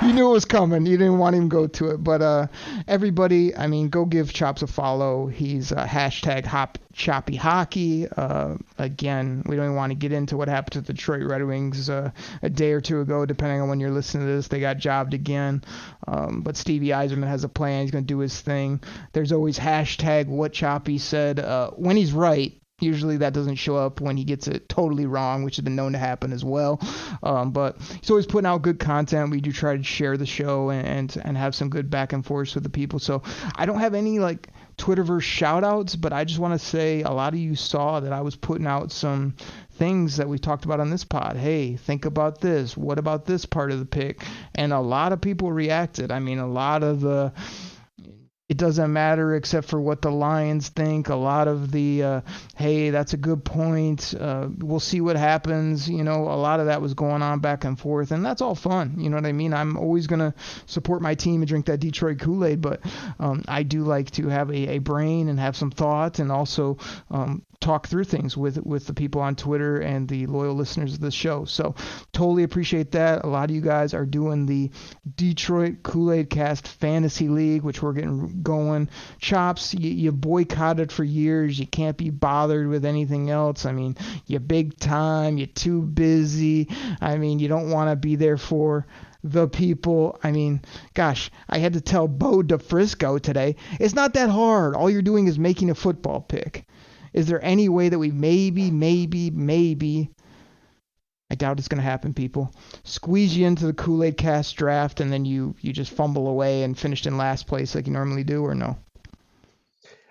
[SPEAKER 1] You knew it was coming. You didn't want him to go to it. But everybody, I mean, go give Chops a follow. He's hashtag Choppy Hockey. Again, we don't even want to get into what happened to the Detroit Red Wings a day or two ago, depending on when you're listening to this. They got jobbed again. But Stevie Yzerman has a plan. He's going to do his thing. There's always hashtag what Choppy said. When he's right. Usually that doesn't show up when he gets it totally wrong, which has been known to happen as well. But he's always putting out good content. We do try to share the show and have some good back and forth with the people. So I don't have any like Twitterverse shout outs, but I just want to say a lot of you saw that I was putting out some things that we talked about on this pod. Hey, think about this. What about this part of the pick? And a lot of people reacted. I mean, a lot of the it doesn't matter except for what the Lions think. A lot of the, hey, that's a good point. We'll see what happens. You know, a lot of that was going on back and forth, and that's all fun. You know what I mean? I'm always going to support my team and drink that Detroit Kool-Aid, but I do like to have a brain and have some thought and also talk through things with the people on Twitter and the loyal listeners of the show. So totally appreciate that. A lot of you guys are doing the Detroit Koolaid Cast Fantasy League, which we're getting going. Chops, you boycotted for years. You can't be bothered with anything else. I mean, you're big time. You're too busy. I mean, you don't want to be there for the people. I mean, gosh, I had to tell Bo DeFrisco today, it's not that hard. All you're doing is making a football pick. Is there any way that we maybe, I doubt it's going to happen, people, squeeze you into the Koolaid Cast draft and then you just fumble away and finished in last place like you normally do, or no?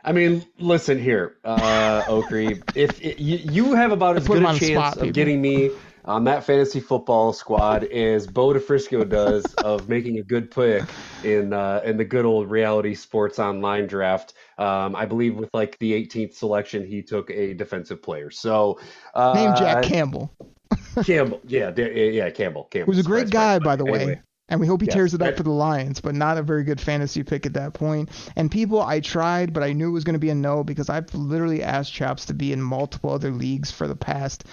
[SPEAKER 2] I mean, listen here, Oakrey. If you have about as good a chance of getting me on that fantasy football squad as Bo DeFrisco does of making a good pick in the good old Reality Sports Online draft. I believe with like the 18th selection, he took a defensive player. So
[SPEAKER 1] named Jack Campbell.
[SPEAKER 2] Campbell, Campbell.
[SPEAKER 1] Who's a great guy, by the way.
[SPEAKER 2] Anyway.
[SPEAKER 1] And we hope he tears it up for the Lions, but not a very good fantasy pick at that point. And people, I tried, but I knew it was going to be a no because I've literally asked Chops to be in multiple other leagues for the past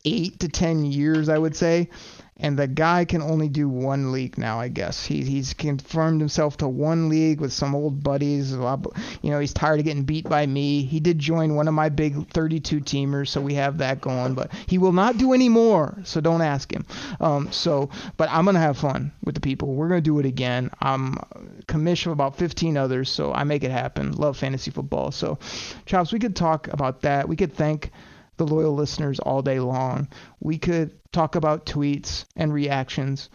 [SPEAKER 1] 8 to 10 years, I would say. And the guy can only do one league now, I guess. He's confirmed himself to one league with some old buddies. You know, he's tired of getting beat by me. He did join one of my big 32-teamers, so we have that going. But he will not do any more, so don't ask him. But I'm going to have fun with the people. We're going to do it again. I'm commissioned about 15 others, so I make it happen. Love fantasy football. So, Chops, we could talk about that. We could thank the loyal listeners all day long. We could talk about tweets and reactions,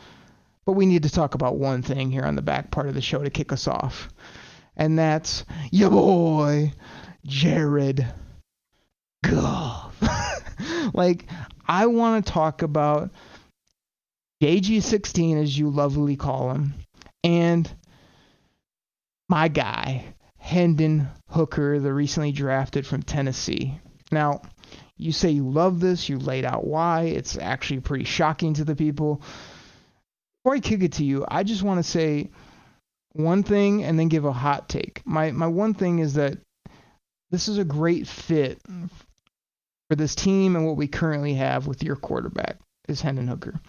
[SPEAKER 1] But we need to talk about one thing here on the back part of the show to kick us off. And that's your boy, Jared Goff. Like, I want to talk about JG16, as you lovely call him, and my guy, Hendon Hooker, the recently drafted from Tennessee. Now, you say you love this, you laid out why. It's actually pretty shocking to the people. Before I kick it to you, I just want to say one thing and then give a hot take. My one thing is that this is a great fit for this team and what we currently have with your quarterback, is Hendon Hooker.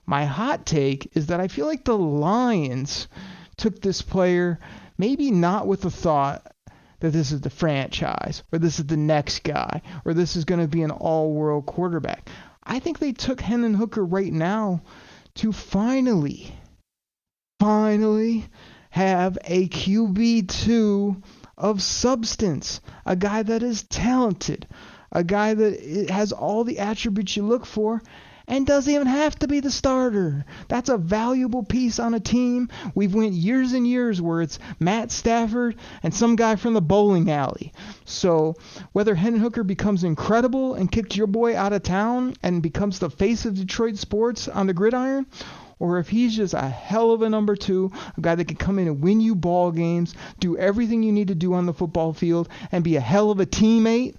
[SPEAKER 1] My hot take is that I feel like the Lions took this player maybe not with the thought that this is the franchise or this is the next guy or this is going to be an all-world quarterback. I think they took Hendon Hooker right now to finally have a QB2 of substance, a guy that is talented, a guy that has all the attributes you look for, and doesn't even have to be the starter. That's a valuable piece on a team. We've went years and years where it's Matt Stafford and some guy from the bowling alley. So whether Hendon Hooker becomes incredible and kicks your boy out of town and becomes the face of Detroit sports on the gridiron, or if he's just a hell of a number two, a guy that can come in and win you ball games, do everything you need to do on the football field, and be a hell of a teammate,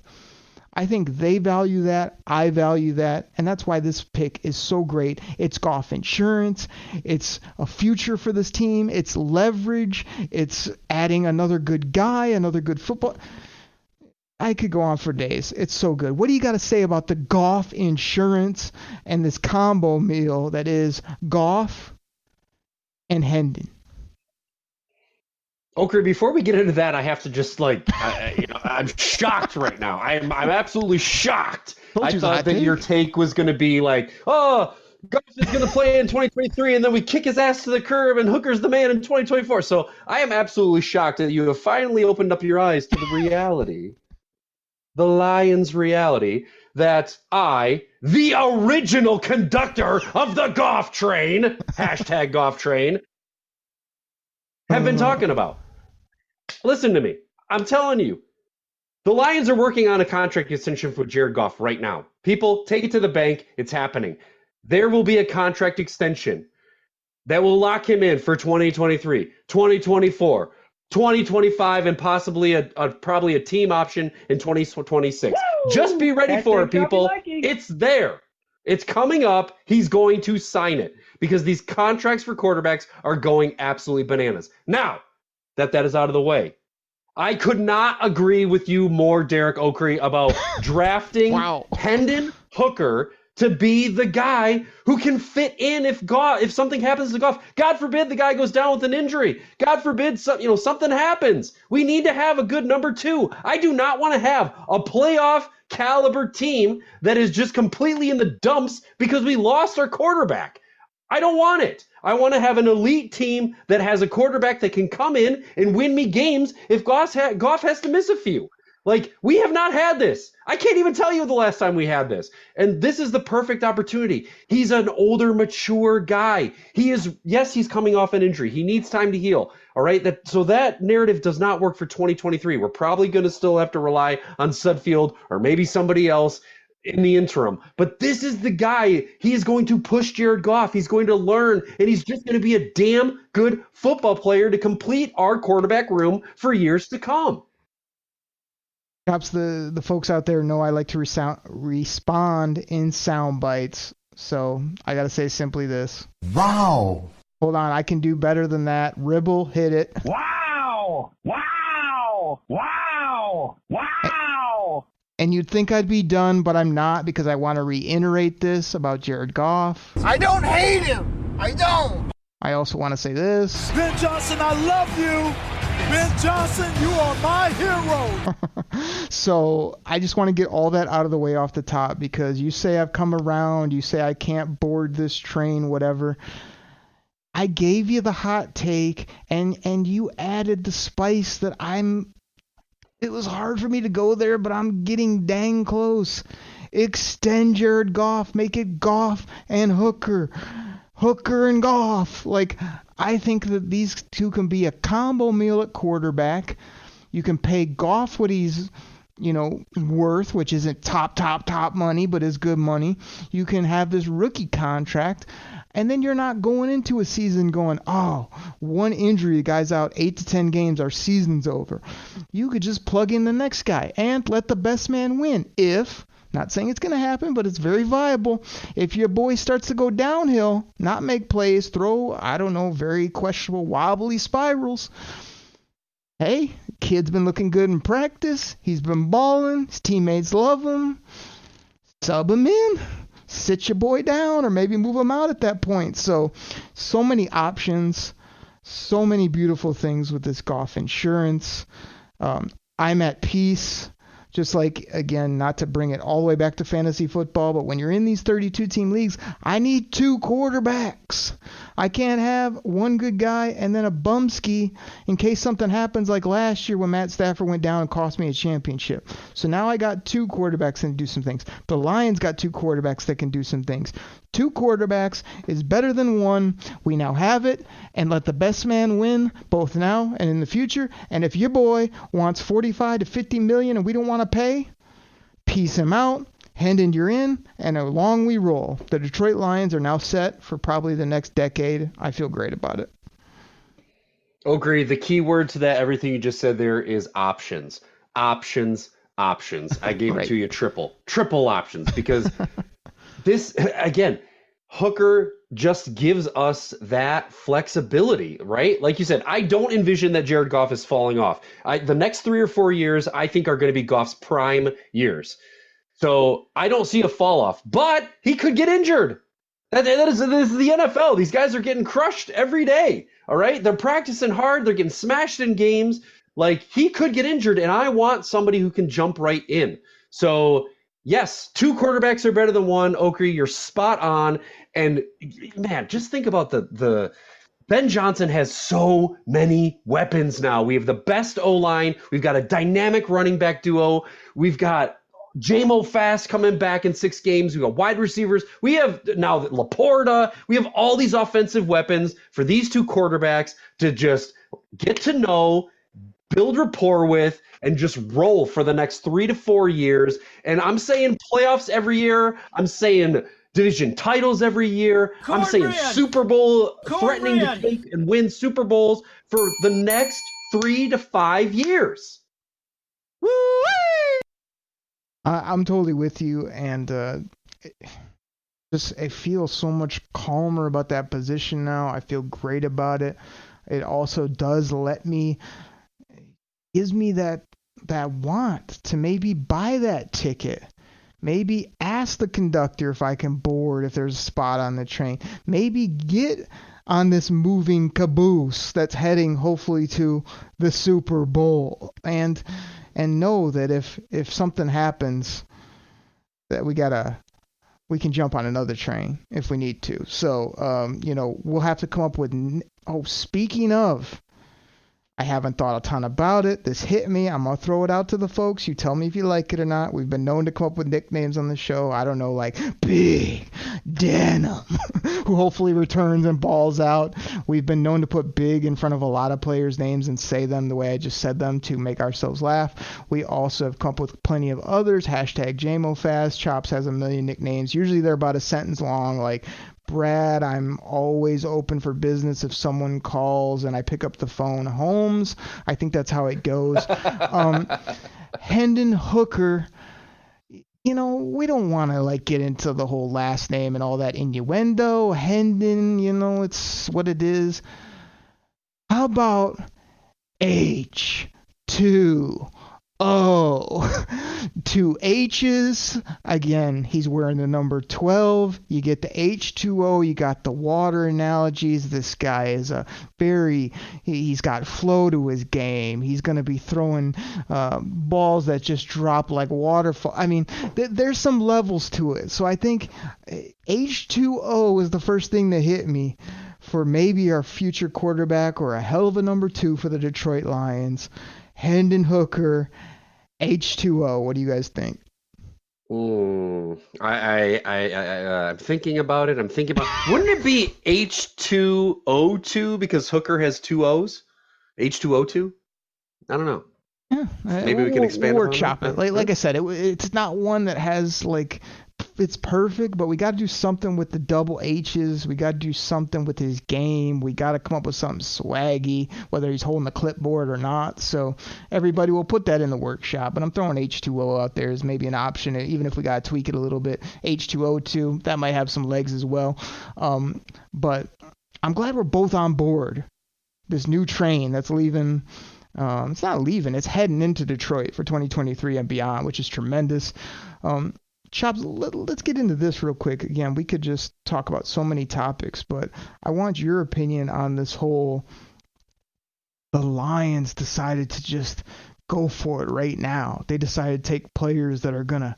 [SPEAKER 1] I think they value that. I value that. And that's why this pick is so great. It's Goff insurance. It's a future for this team. It's leverage. It's adding another good guy, another good football. I could go on for days. It's so good. What do you got to say about the Goff insurance and this combo meal that is Goff and Hendon?
[SPEAKER 2] Okay, before we get into that, I have to just I'm shocked right now. I'm absolutely shocked. I thought that your take was going to be like, oh, Goff is going to play in 2023, and then we kick his ass to the curb, and Hooker's the man in 2024. So I am absolutely shocked that you have finally opened up your eyes to the reality, the Lions' reality, that I, the original conductor of the Goff train, hashtag Goff train, have been talking about. Listen to me. I'm telling you, the Lions are working on a contract extension for Jared Goff right now. People, take it to the bank. It's happening. There will be a contract extension that will lock him in for 2023, 2024, 2025, and possibly probably a team option in 2026. Woo! Just be ready for it, people. It's there. It's coming up. He's going to sign it because these contracts for quarterbacks are going absolutely bananas. Now that is out of the way, I could not agree with you more, Derek Oakrey, about drafting Hendon Hooker to be the guy who can fit in if something happens to Goff. God forbid the guy goes down with an injury. God forbid something happens. We need to have a good number two. I do not want to have a playoff caliber team that is just completely in the dumps because we lost our quarterback. I don't want it. I want to have an elite team that has a quarterback that can come in and win me games if Goff has to miss a few. Like, we have not had this. I can't even tell you the last time we had this. And this is the perfect opportunity. He's an older, mature guy. He's coming off an injury. He needs time to heal. All right. So that narrative does not work for 2023. We're probably going to still have to rely on Sudfield or maybe somebody else in the interim. But this is the guy. He is going to push Jared Goff. He's going to learn, and he's just going to be a damn good football player to complete our quarterback room for years to come.
[SPEAKER 1] Perhaps the folks out there know I like to respond in sound bites. So I got to say simply this.
[SPEAKER 4] Wow.
[SPEAKER 1] Hold on. I can do better than that. Ribble, hit it.
[SPEAKER 6] Wow. Wow. Wow. Wow.
[SPEAKER 1] And you'd think I'd be done, but I'm not, because I want to reiterate this about Jared Goff.
[SPEAKER 4] I don't hate him. I don't.
[SPEAKER 1] I also want to say this.
[SPEAKER 3] Ben Johnson, I love you. Ben Johnson, you are my hero.
[SPEAKER 1] So I just want to get all that out of the way off the top, because you say I've come around, you say I can't board this train, whatever. I gave you the hot take, and you added the spice that it was hard for me to go there, but I'm getting dang close. Extend Jared Goff, make it Goff and Hooker. Hooker and Goff. Like, I think that these two can be a combo meal at quarterback. You can pay Goff what he's, worth, which isn't top money, but is good money. You can have this rookie contract, and then you're not going into a season going, oh, one injury, the guy's out 8 to 10 games, our season's over. You could just plug in the next guy and let the best man win. Not saying it's going to happen, but it's very viable. If your boy starts to go downhill, not make plays, throw, very questionable wobbly spirals. Hey, kid's been looking good in practice. He's been balling. His teammates love him. Sub him in. Sit your boy down or maybe move him out at that point. So many options. So many beautiful things with this Goff insurance. I'm at peace. Just like, again, not to bring it all the way back to fantasy football, but when you're in these 32-team leagues, I need 2 quarterbacks. I can't have one good guy and then a bumski in case something happens like last year when Matt Stafford went down and cost me a championship. So now I got 2 quarterbacks that can do some things. The Lions got 2 quarterbacks that can do some things. 2 quarterbacks is better than 1. We now have it, and let the best man win both now and in the future. And if your boy wants 45 to 50 million and we don't want to pay, piece him out. Hendon, you're in, and along we roll. The Detroit Lions are now set for probably the next decade. I feel great about it.
[SPEAKER 2] Agree. The key word to that, everything you just said there, is options. Options. I gave it to you triple options, because this, again, Hooker just gives us that flexibility, right? Like you said, I don't envision that Jared Goff is falling off. The next 3 or 4 years, I think, are going to be Goff's prime years. So I don't see a fall off, but he could get injured. This is the NFL. These guys are getting crushed every day. All right. They're practicing hard. They're getting smashed in games. Like, he could get injured, and I want somebody who can jump right in. So yes, 2 quarterbacks are better than 1. Okri, you're spot on. And man, just think about the Ben Johnson has so many weapons now. We have the best O-line. We've got a dynamic running back duo. We've got J-Mo Fast coming back in 6 games. We got wide receivers. We have now Laporta. We have all these offensive weapons for these 2 quarterbacks to just get to know, build rapport with, and just roll for the next 3 to 4 years. And I'm saying playoffs every year. I'm saying division titles every year. I'm saying Super Bowl, threatening to take and win Super Bowls for the next 3 to 5 years.
[SPEAKER 1] Woo! I'm totally with you, and I feel so much calmer about that position now. I feel great about it. It also gives me that want to maybe buy that ticket. Maybe ask the conductor if I can board, if there's a spot on the train. Maybe get on this moving caboose that's heading hopefully to the Super Bowl, and know that if something happens, that we can jump on another train if we need to. So we'll have to come up with. Speaking of, I haven't thought a ton about it. This hit me. I'm going to throw it out to the folks. You tell me if you like it or not. We've been known to come up with nicknames on the show. I don't know, like Big Denim, who hopefully returns and balls out. We've been known to put big in front of a lot of players' names and say them the way I just said them to make ourselves laugh. We also have come up with plenty of others. Hashtag JMOFast. Chops has a million nicknames. Usually they're about a sentence long, like Brad, I'm always open for business if someone calls and I pick up the phone. Holmes, I think that's how it goes. Hendon Hooker, we don't want to get into the whole last name and all that innuendo. Hendon, it's what it is. How about H2O? 2 H's. Again, he's wearing the number 12. You get the H2O. You got the water analogies. This guy is he's got flow to his game. He's going to be throwing balls that just drop like waterfall. I mean, there's some levels to it. So I think H2O is the first thing that hit me for maybe our future quarterback or a hell of a number 2 for the Detroit Lions. Hendon Hooker, H2O. What do you guys think?
[SPEAKER 2] I'm thinking about it. Wouldn't it be H2O2 because Hooker has two O's? H2O2? I don't know.
[SPEAKER 1] Yeah,
[SPEAKER 2] Maybe we can expand
[SPEAKER 1] we'll
[SPEAKER 2] upon
[SPEAKER 1] workshop
[SPEAKER 2] that.
[SPEAKER 1] it. Like I said, it's not one that has like it's perfect, but we got to do something with the double H's. We got to do something with his game. We got to come up with something swaggy, whether he's holding the clipboard or not. So everybody will put that in the workshop. But I'm throwing H2O out there as maybe an option, even if we got to tweak it a little bit. H2O2, that might have some legs as well. But I'm glad we're both on board. This new train that's leaving. It's not leaving. It's heading into Detroit for 2023 and beyond, which is tremendous. Chops, let's get into this real quick. Again, we could just talk about so many topics, but I want your opinion on this whole, the Lions decided to just go for it right now. They decided to take players that are going to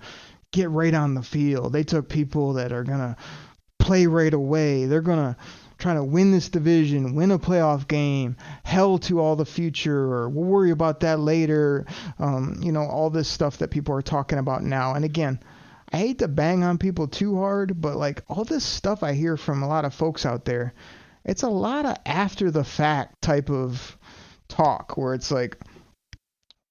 [SPEAKER 1] get right on the field. They took people that are going to play right away. They're going to try to win this division, win a playoff game, hell to all the future, or we'll worry about that later. All this stuff that people are talking about now. And again, I hate to bang on people too hard, but like all this stuff I hear from a lot of folks out there, it's a lot of after the fact type of talk where it's like,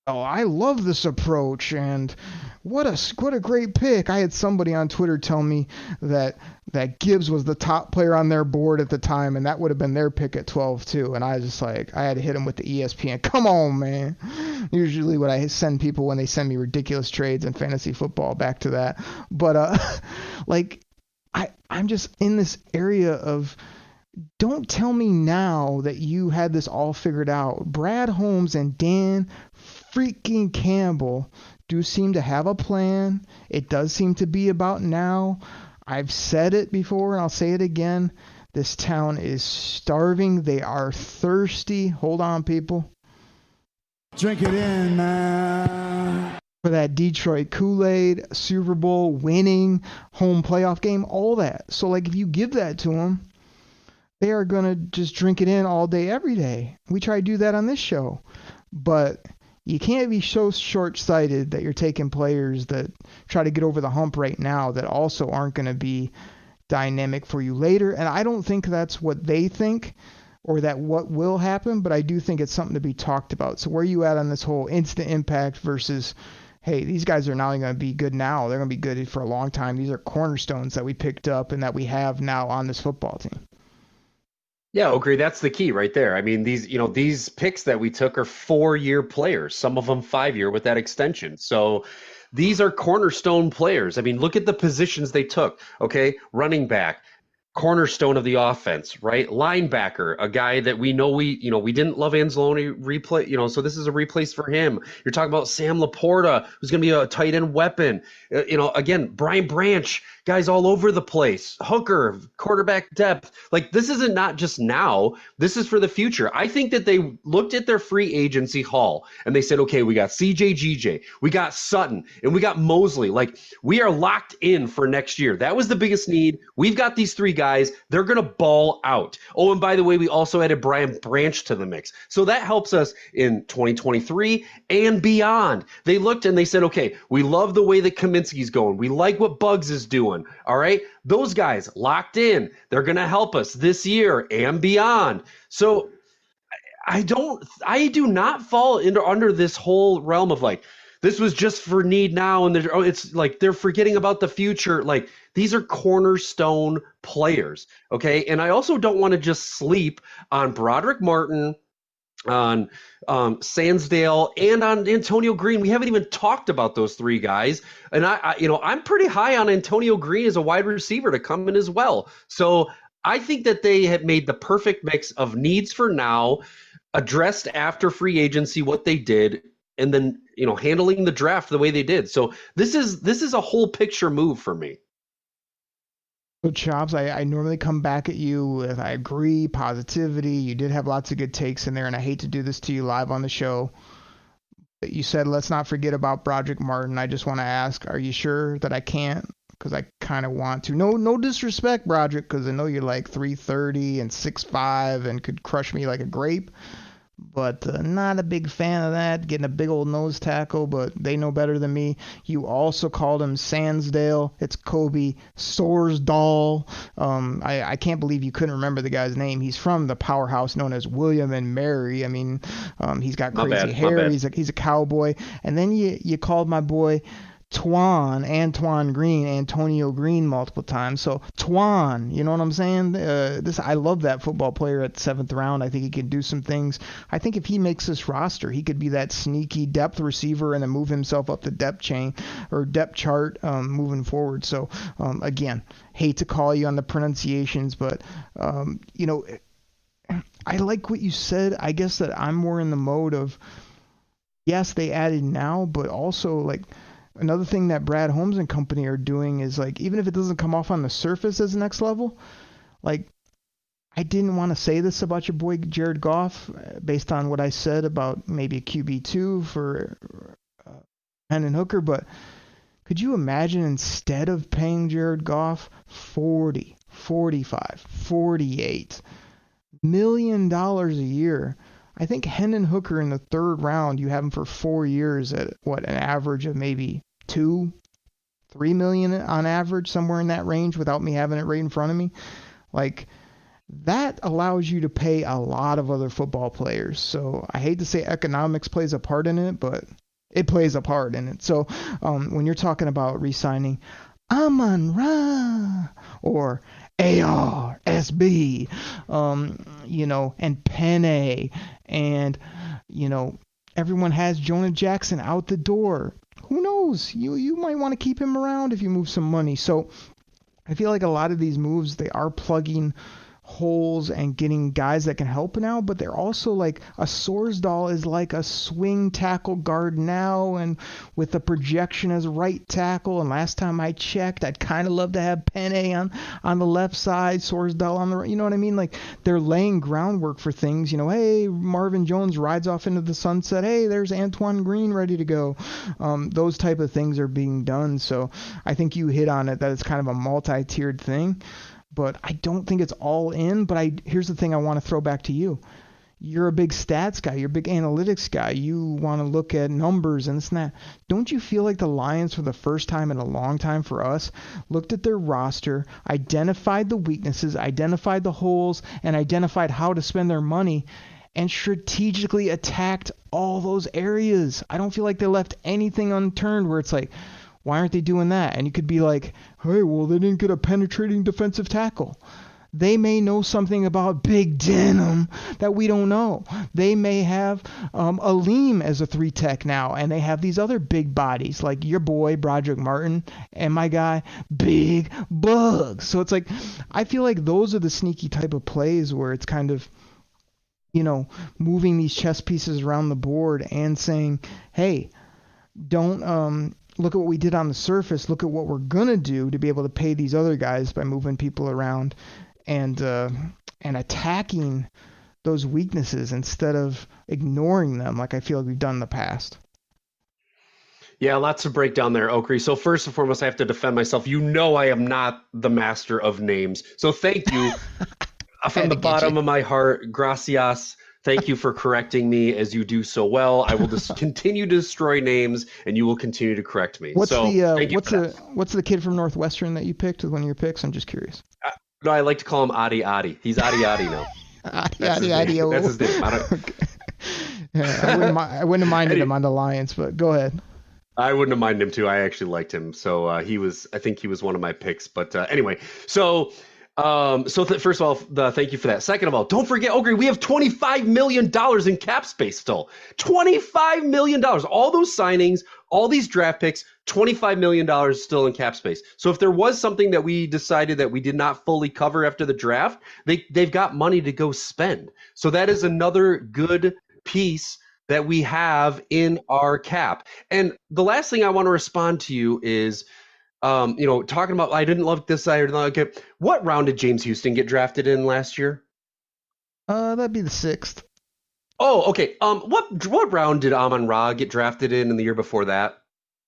[SPEAKER 1] oh, I love this approach and what a great pick. I had somebody on Twitter tell me that Gibbs was the top player on their board at the time, and that would have been their pick at 12 too. And I was just like, I had to hit him with the ESPN. Come on, man. Usually what I send people when they send me ridiculous trades in fantasy football, back to that. But I'm just in this area of, don't tell me now that you had this all figured out. Brad Holmes and Dan freaking Campbell do seem to have a plan. It does seem to be about now. I've said it before and I'll say it again. This town is starving. They are thirsty. Hold on, people.
[SPEAKER 3] Drink it in, man.
[SPEAKER 1] For that Detroit Koolaid, Super Bowl winning, home playoff game, all that. So, like, if you give that to them, they are going to just drink it in all day, every day. We try to do that on this show. But you can't be so short-sighted that you're taking players that try to get over the hump right now that also aren't going to be dynamic for you later. And I don't think that's what they think or that what will happen, but I do think it's something to be talked about. So where are you at on this whole instant impact versus, hey, these guys are not only going to be good now, they're going to be good for a long time. These are cornerstones that we picked up and that we have now on this football team.
[SPEAKER 2] Yeah, agree. That's the key right there. I mean, these picks that we took are 4-year players, some of them 5-year with that extension. So these are cornerstone players. I mean, look at the positions they took. Okay, running back, cornerstone of the offense, right? Linebacker, a guy that we know we didn't love Anzalone replay, so this is a replace for him. You're talking about Sam Laporta, who's going to be a tight end weapon. Again, Brian Branch, guys all over the place. Hooker, quarterback depth. Like, this isn't not just now. This is for the future. I think that they looked at their free agency haul and they said, okay, we got CJ GJ, we got Sutton, and we got Mosley. Like, we are locked in for next year. That was the biggest need. We've got these three guys. They're going to ball out. Oh, and by the way, we also added Brian Branch to the mix. So that helps us in 2023 and beyond. They looked and they said, okay, we love the way that Kaminsky's going. We like what Bugs is doing. All right. Those guys locked in. They're going to help us this year and beyond. So I do not fall under this whole realm of like, this was just for need now. And it's like, they're forgetting about the future. Like, these are cornerstone players. Okay. And I also don't want to just sleep on Broderick Martin, on Sansdale, and on Antonio Green. We haven't even talked about those three guys. And I'm pretty high on Antonio Green as a wide receiver to come in as well. So I think that they have made the perfect mix of needs for now, addressed after free agency what they did, and then handling the draft the way they did. So this is a whole picture move for me.
[SPEAKER 1] So, Chops, I normally come back at you with I agree, positivity. You did have lots of good takes in there, and I hate to do this to you live on the show. But you said let's not forget about Broderick Martin. I just want to ask, are you sure that I can't? Because I kind of want to. No disrespect, Broderick, because I know you're like 330 and 6'5" and could crush me like a grape. but not a big fan of that, getting a big old nose tackle, but they know better than me. You also called him Sansdale. It's Kobe Sorsdahl. I can't believe you couldn't remember the guy's name. He's from the powerhouse known as William and Mary. I mean, he's got crazy hair. He's a cowboy. And then you called my boy Antoine Green, Antonio Green multiple times. So Twan, you know what I'm saying? I love that football player at the 7th round. I think he can do some things. I think if he makes this roster, he could be that sneaky depth receiver and then move himself up the depth chain or depth chart moving forward. So again, hate to call you on the pronunciations, but you know, I like what you said. I guess that I'm more in the mode of, yes, they added now, but also like, another thing that Brad Holmes and company are doing is like, even if it doesn't come off on the surface as next level, like I didn't want to say this about your boy Jared Goff based on what I said about maybe a QB2 for Hendon Hooker, but could you imagine instead of paying Jared Goff $40, $45, $48 million a year, I think Hendon Hooker in the 3rd round, you have him for 4 years at an average of maybe $2-3 million on average, somewhere in that range, without me having it right in front of me. Like, that allows you to pay a lot of other football players. So I hate to say economics plays a part in it, but it plays a part in it. So when you're talking about re-signing Amon-Ra or ARSB, you know, and Penne, and, you know, everyone has Jonah Jackson out the door. Who knows? You might want to keep him around if you move some money. So I feel like a lot of these moves, they are plugging holes and getting guys that can help now, but they're also like, a Sorsdahl is like a swing tackle guard now, and with the projection as right tackle. And last time I checked, I'd kind of love to have Penne on the left side, Sorsdahl on the right. You know what I mean? Like, they're laying groundwork for things. You know, hey, Marvin Jones rides off into the sunset. Hey, there's Antoine Green ready to go. Those type of things are being done. So I think you hit on it, that it's kind of a multi-tiered thing. But I don't think it's all in. But here's the thing I want to throw back to you. You're a big stats guy. You're a big analytics guy. You want to look at numbers and this and that. Don't you feel like the Lions, for the first time in a long time for us, looked at their roster, identified the weaknesses, identified the holes, and identified how to spend their money, and strategically attacked all those areas? I don't feel like they left anything unturned where it's like, why aren't they doing that? And you could be like, hey, well, they didn't get a penetrating defensive tackle. They may know something about Big Denim that we don't know. They may have Aleem as a 3-tech now, and they have these other big bodies like your boy Broderick Martin and my guy Big Bugs. So it's like, I feel like those are the sneaky type of plays where it's kind of, you know, moving these chess pieces around the board and saying, hey, don't look at what we did on the surface. Look at what we're going to do to be able to pay these other guys by moving people around and attacking those weaknesses instead of ignoring them like I feel like we've done in the past.
[SPEAKER 2] Yeah, lots to break down there, Okri. So first and foremost, I have to defend myself. You know I am not the master of names. So thank you from the bottom of my heart. Gracias. Thank you for correcting me as you do so well. I will just continue to destroy names, and you will continue to correct me.
[SPEAKER 1] What's the kid from Northwestern that you picked with one of your picks? I'm just curious.
[SPEAKER 2] No, I like to call him Adi Adi. He's Adi Adi now.
[SPEAKER 1] That's his name. I wouldn't have minded him on the Lions, but go ahead.
[SPEAKER 2] I wouldn't have minded him too. I actually liked him, so I think he was one of my picks. But anyway, so. First of all, thank you for that. Second of all, don't forget, Ogre, we have $25 million in cap space still. $25 million. All those signings, all these draft picks, $25 million still in cap space. So if there was something that we decided that we did not fully cover after the draft, they've got money to go spend. So that is another good piece that we have in our cap. And the last thing I want to respond to you is, talking about, I didn't love this, I didn't like it. What round did James Houston get drafted in last year?
[SPEAKER 1] That'd be the 6th.
[SPEAKER 2] Oh, okay. What round did Amon-Ra get drafted in the year before that?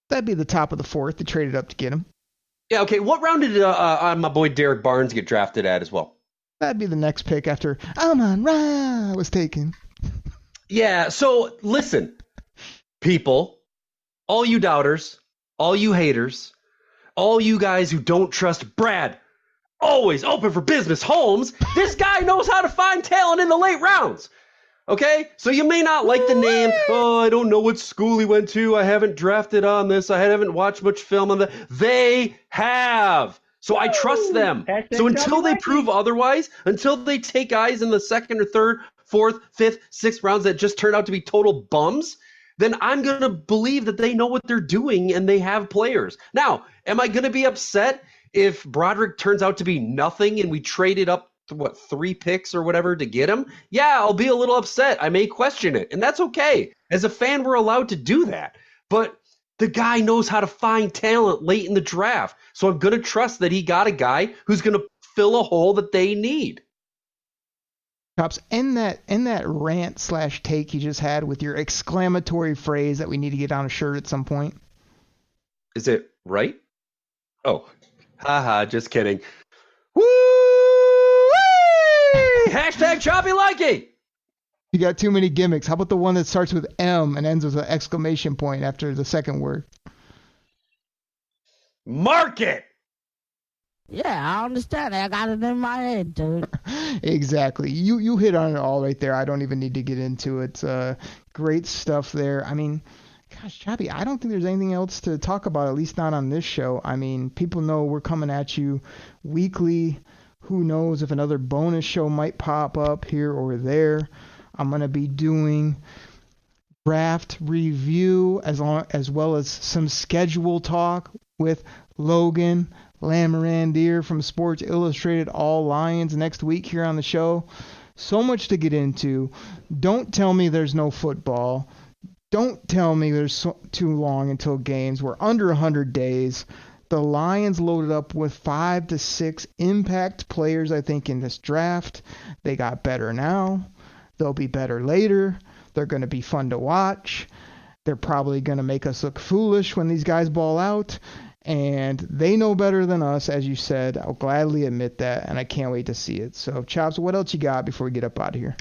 [SPEAKER 1] That'd be the top of the 4th. They traded up to get him.
[SPEAKER 2] Yeah, okay. What round did my boy Derek Barnes get drafted at as well?
[SPEAKER 1] That'd be the next pick after Amon-Ra was taken.
[SPEAKER 2] Yeah, so listen, people, all you doubters, all you haters, all you guys who don't trust Brad, always open for business, Holmes, this guy knows how to find talent in the late rounds. Okay? So you may not like the name. Oh, I don't know what school he went to. I haven't drafted on this. I haven't watched much film on that. They have. So I trust them. So until they prove otherwise, until they take guys in the second or third, fourth, fifth, sixth rounds that just turn out to be total bums, then I'm going to believe that they know what they're doing and they have players. Now, am I going to be upset if Broderick turns out to be nothing and we traded up to 3 picks or whatever to get him? Yeah, I'll be a little upset. I may question it, and that's okay. As a fan, we're allowed to do that. But the guy knows how to find talent late in the draft. So I'm going to trust that he got a guy who's going to fill a hole that they need.
[SPEAKER 1] Chops, in that rant/take you just had with your exclamatory phrase that we need to get on a shirt at some point.
[SPEAKER 2] Is it right? Oh, haha, just kidding. Woo! Hashtag choppy likey.
[SPEAKER 1] You got too many gimmicks. How about the one that starts with M and ends with an exclamation point after the second word?
[SPEAKER 2] Mark it.
[SPEAKER 7] Yeah, I understand. I got it in my head, dude.
[SPEAKER 1] Exactly. You hit on it all right there. I don't even need to get into it. Great stuff there. I mean, gosh, Choppy, I don't think there's anything else to talk about, at least not on this show. I mean, people know we're coming at you weekly. Who knows if another bonus show might pop up here or there. I'm going to be doing draft review as well as some schedule talk with Logan Lamorandier from Sports Illustrated All Lions next week here on the show. So much to get into. Don't tell me there's no football. Don't tell me there's too long until games. We're under 100 days. The Lions loaded up with 5 to 6 impact players, I think, in this draft. They got better now. They'll be better later. They're going to be fun to watch. They're probably going to make us look foolish when these guys ball out. And they know better than us, as you said. I'll gladly admit that, and I can't wait to see it. So, Chops, what else you got before we get up out of here?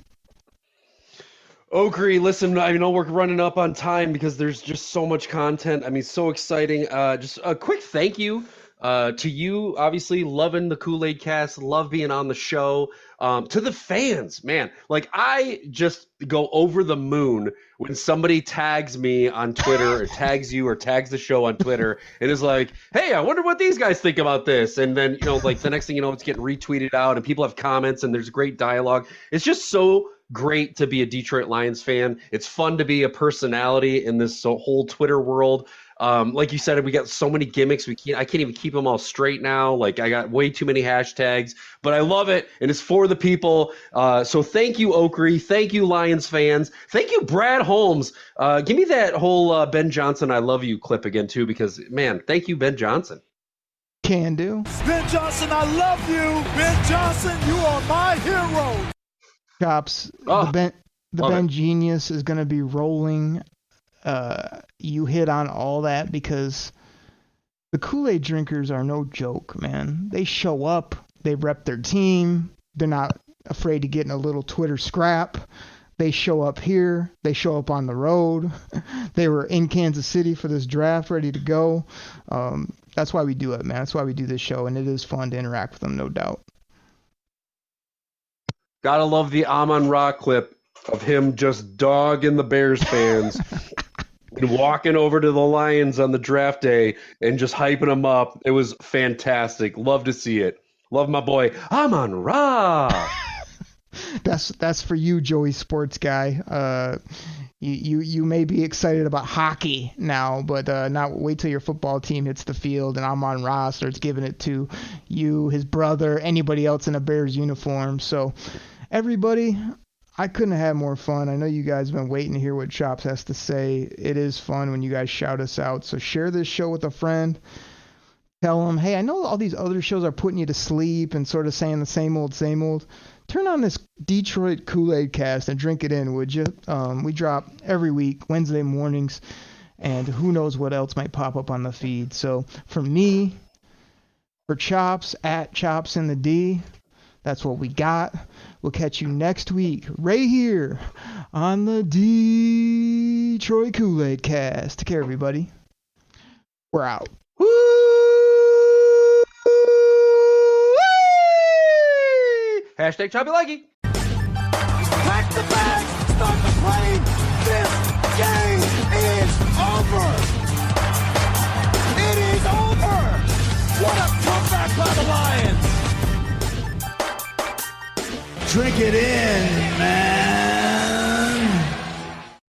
[SPEAKER 2] Oakrey, listen, I know we're running up on time because there's just so much content. I mean, so exciting. Just a quick thank you to you, obviously, loving the Koolaid Cast, love being on the show. To the fans, man, like I just go over the moon when somebody tags me on Twitter or tags you or tags the show on Twitter and is like, hey, I wonder what these guys think about this. And then, like the next thing you know, it's getting retweeted out and people have comments and there's great dialogue. It's just so great to be a Detroit Lions fan. It's fun to be a personality in this whole Twitter world. Like you said, we got so many gimmicks. I can't even keep them all straight now. Like I got way too many hashtags, but I love it. And it's for the people. So thank you, Oakrey. Thank you, Lions fans. Thank you, Brad Holmes. Give me that whole Ben Johnson, I love you clip again too, because man, thank you, Ben Johnson.
[SPEAKER 1] Can do.
[SPEAKER 3] Ben Johnson, I love you. Ben Johnson, you are my hero.
[SPEAKER 1] Chops, the Ben Genius is going to be rolling. You hit on all that because the Kool-Aid drinkers are no joke, man. They show up, they rep their team, they're not afraid to get in a little Twitter scrap. They show up here, they show up on the road. They were in Kansas City for this draft, ready to go. That's why we do it, man. That's why we do this show, and it is fun to interact with them, no doubt.
[SPEAKER 2] Gotta love the Amon-Ra clip of him just dogging the Bears fans and walking over to the Lions on the draft day and just hyping them up. It was fantastic. Love to see it. Love my boy Amon-Ra.
[SPEAKER 1] That's for you, Joey Sports Guy. You may be excited about hockey now, but not wait till your football team hits the field and Amon-Ra starts giving it to you, his brother, anybody else in a Bears uniform. So everybody, I couldn't have had more fun. I know you guys have been waiting to hear what Chops has to say. It is fun when you guys shout us out. So share this show with a friend. Tell them, hey, I know all these other shows are putting you to sleep and sort of saying the same old, same old. Turn on this Detroit Koolaid Cast and drink it in, would you? We drop every week, Wednesday mornings, and who knows what else might pop up on the feed. So for me, for Chops, at Chops in the D, That's what we got. We'll catch you next week right here on the Detroit Koolaid Cast. Take care, everybody. We're out.
[SPEAKER 2] Woo! Hashtag choppy leggy.
[SPEAKER 3] Pack the bag, start the plane. This game is over. It is over. What a comeback by the Lions. Drink it in, man.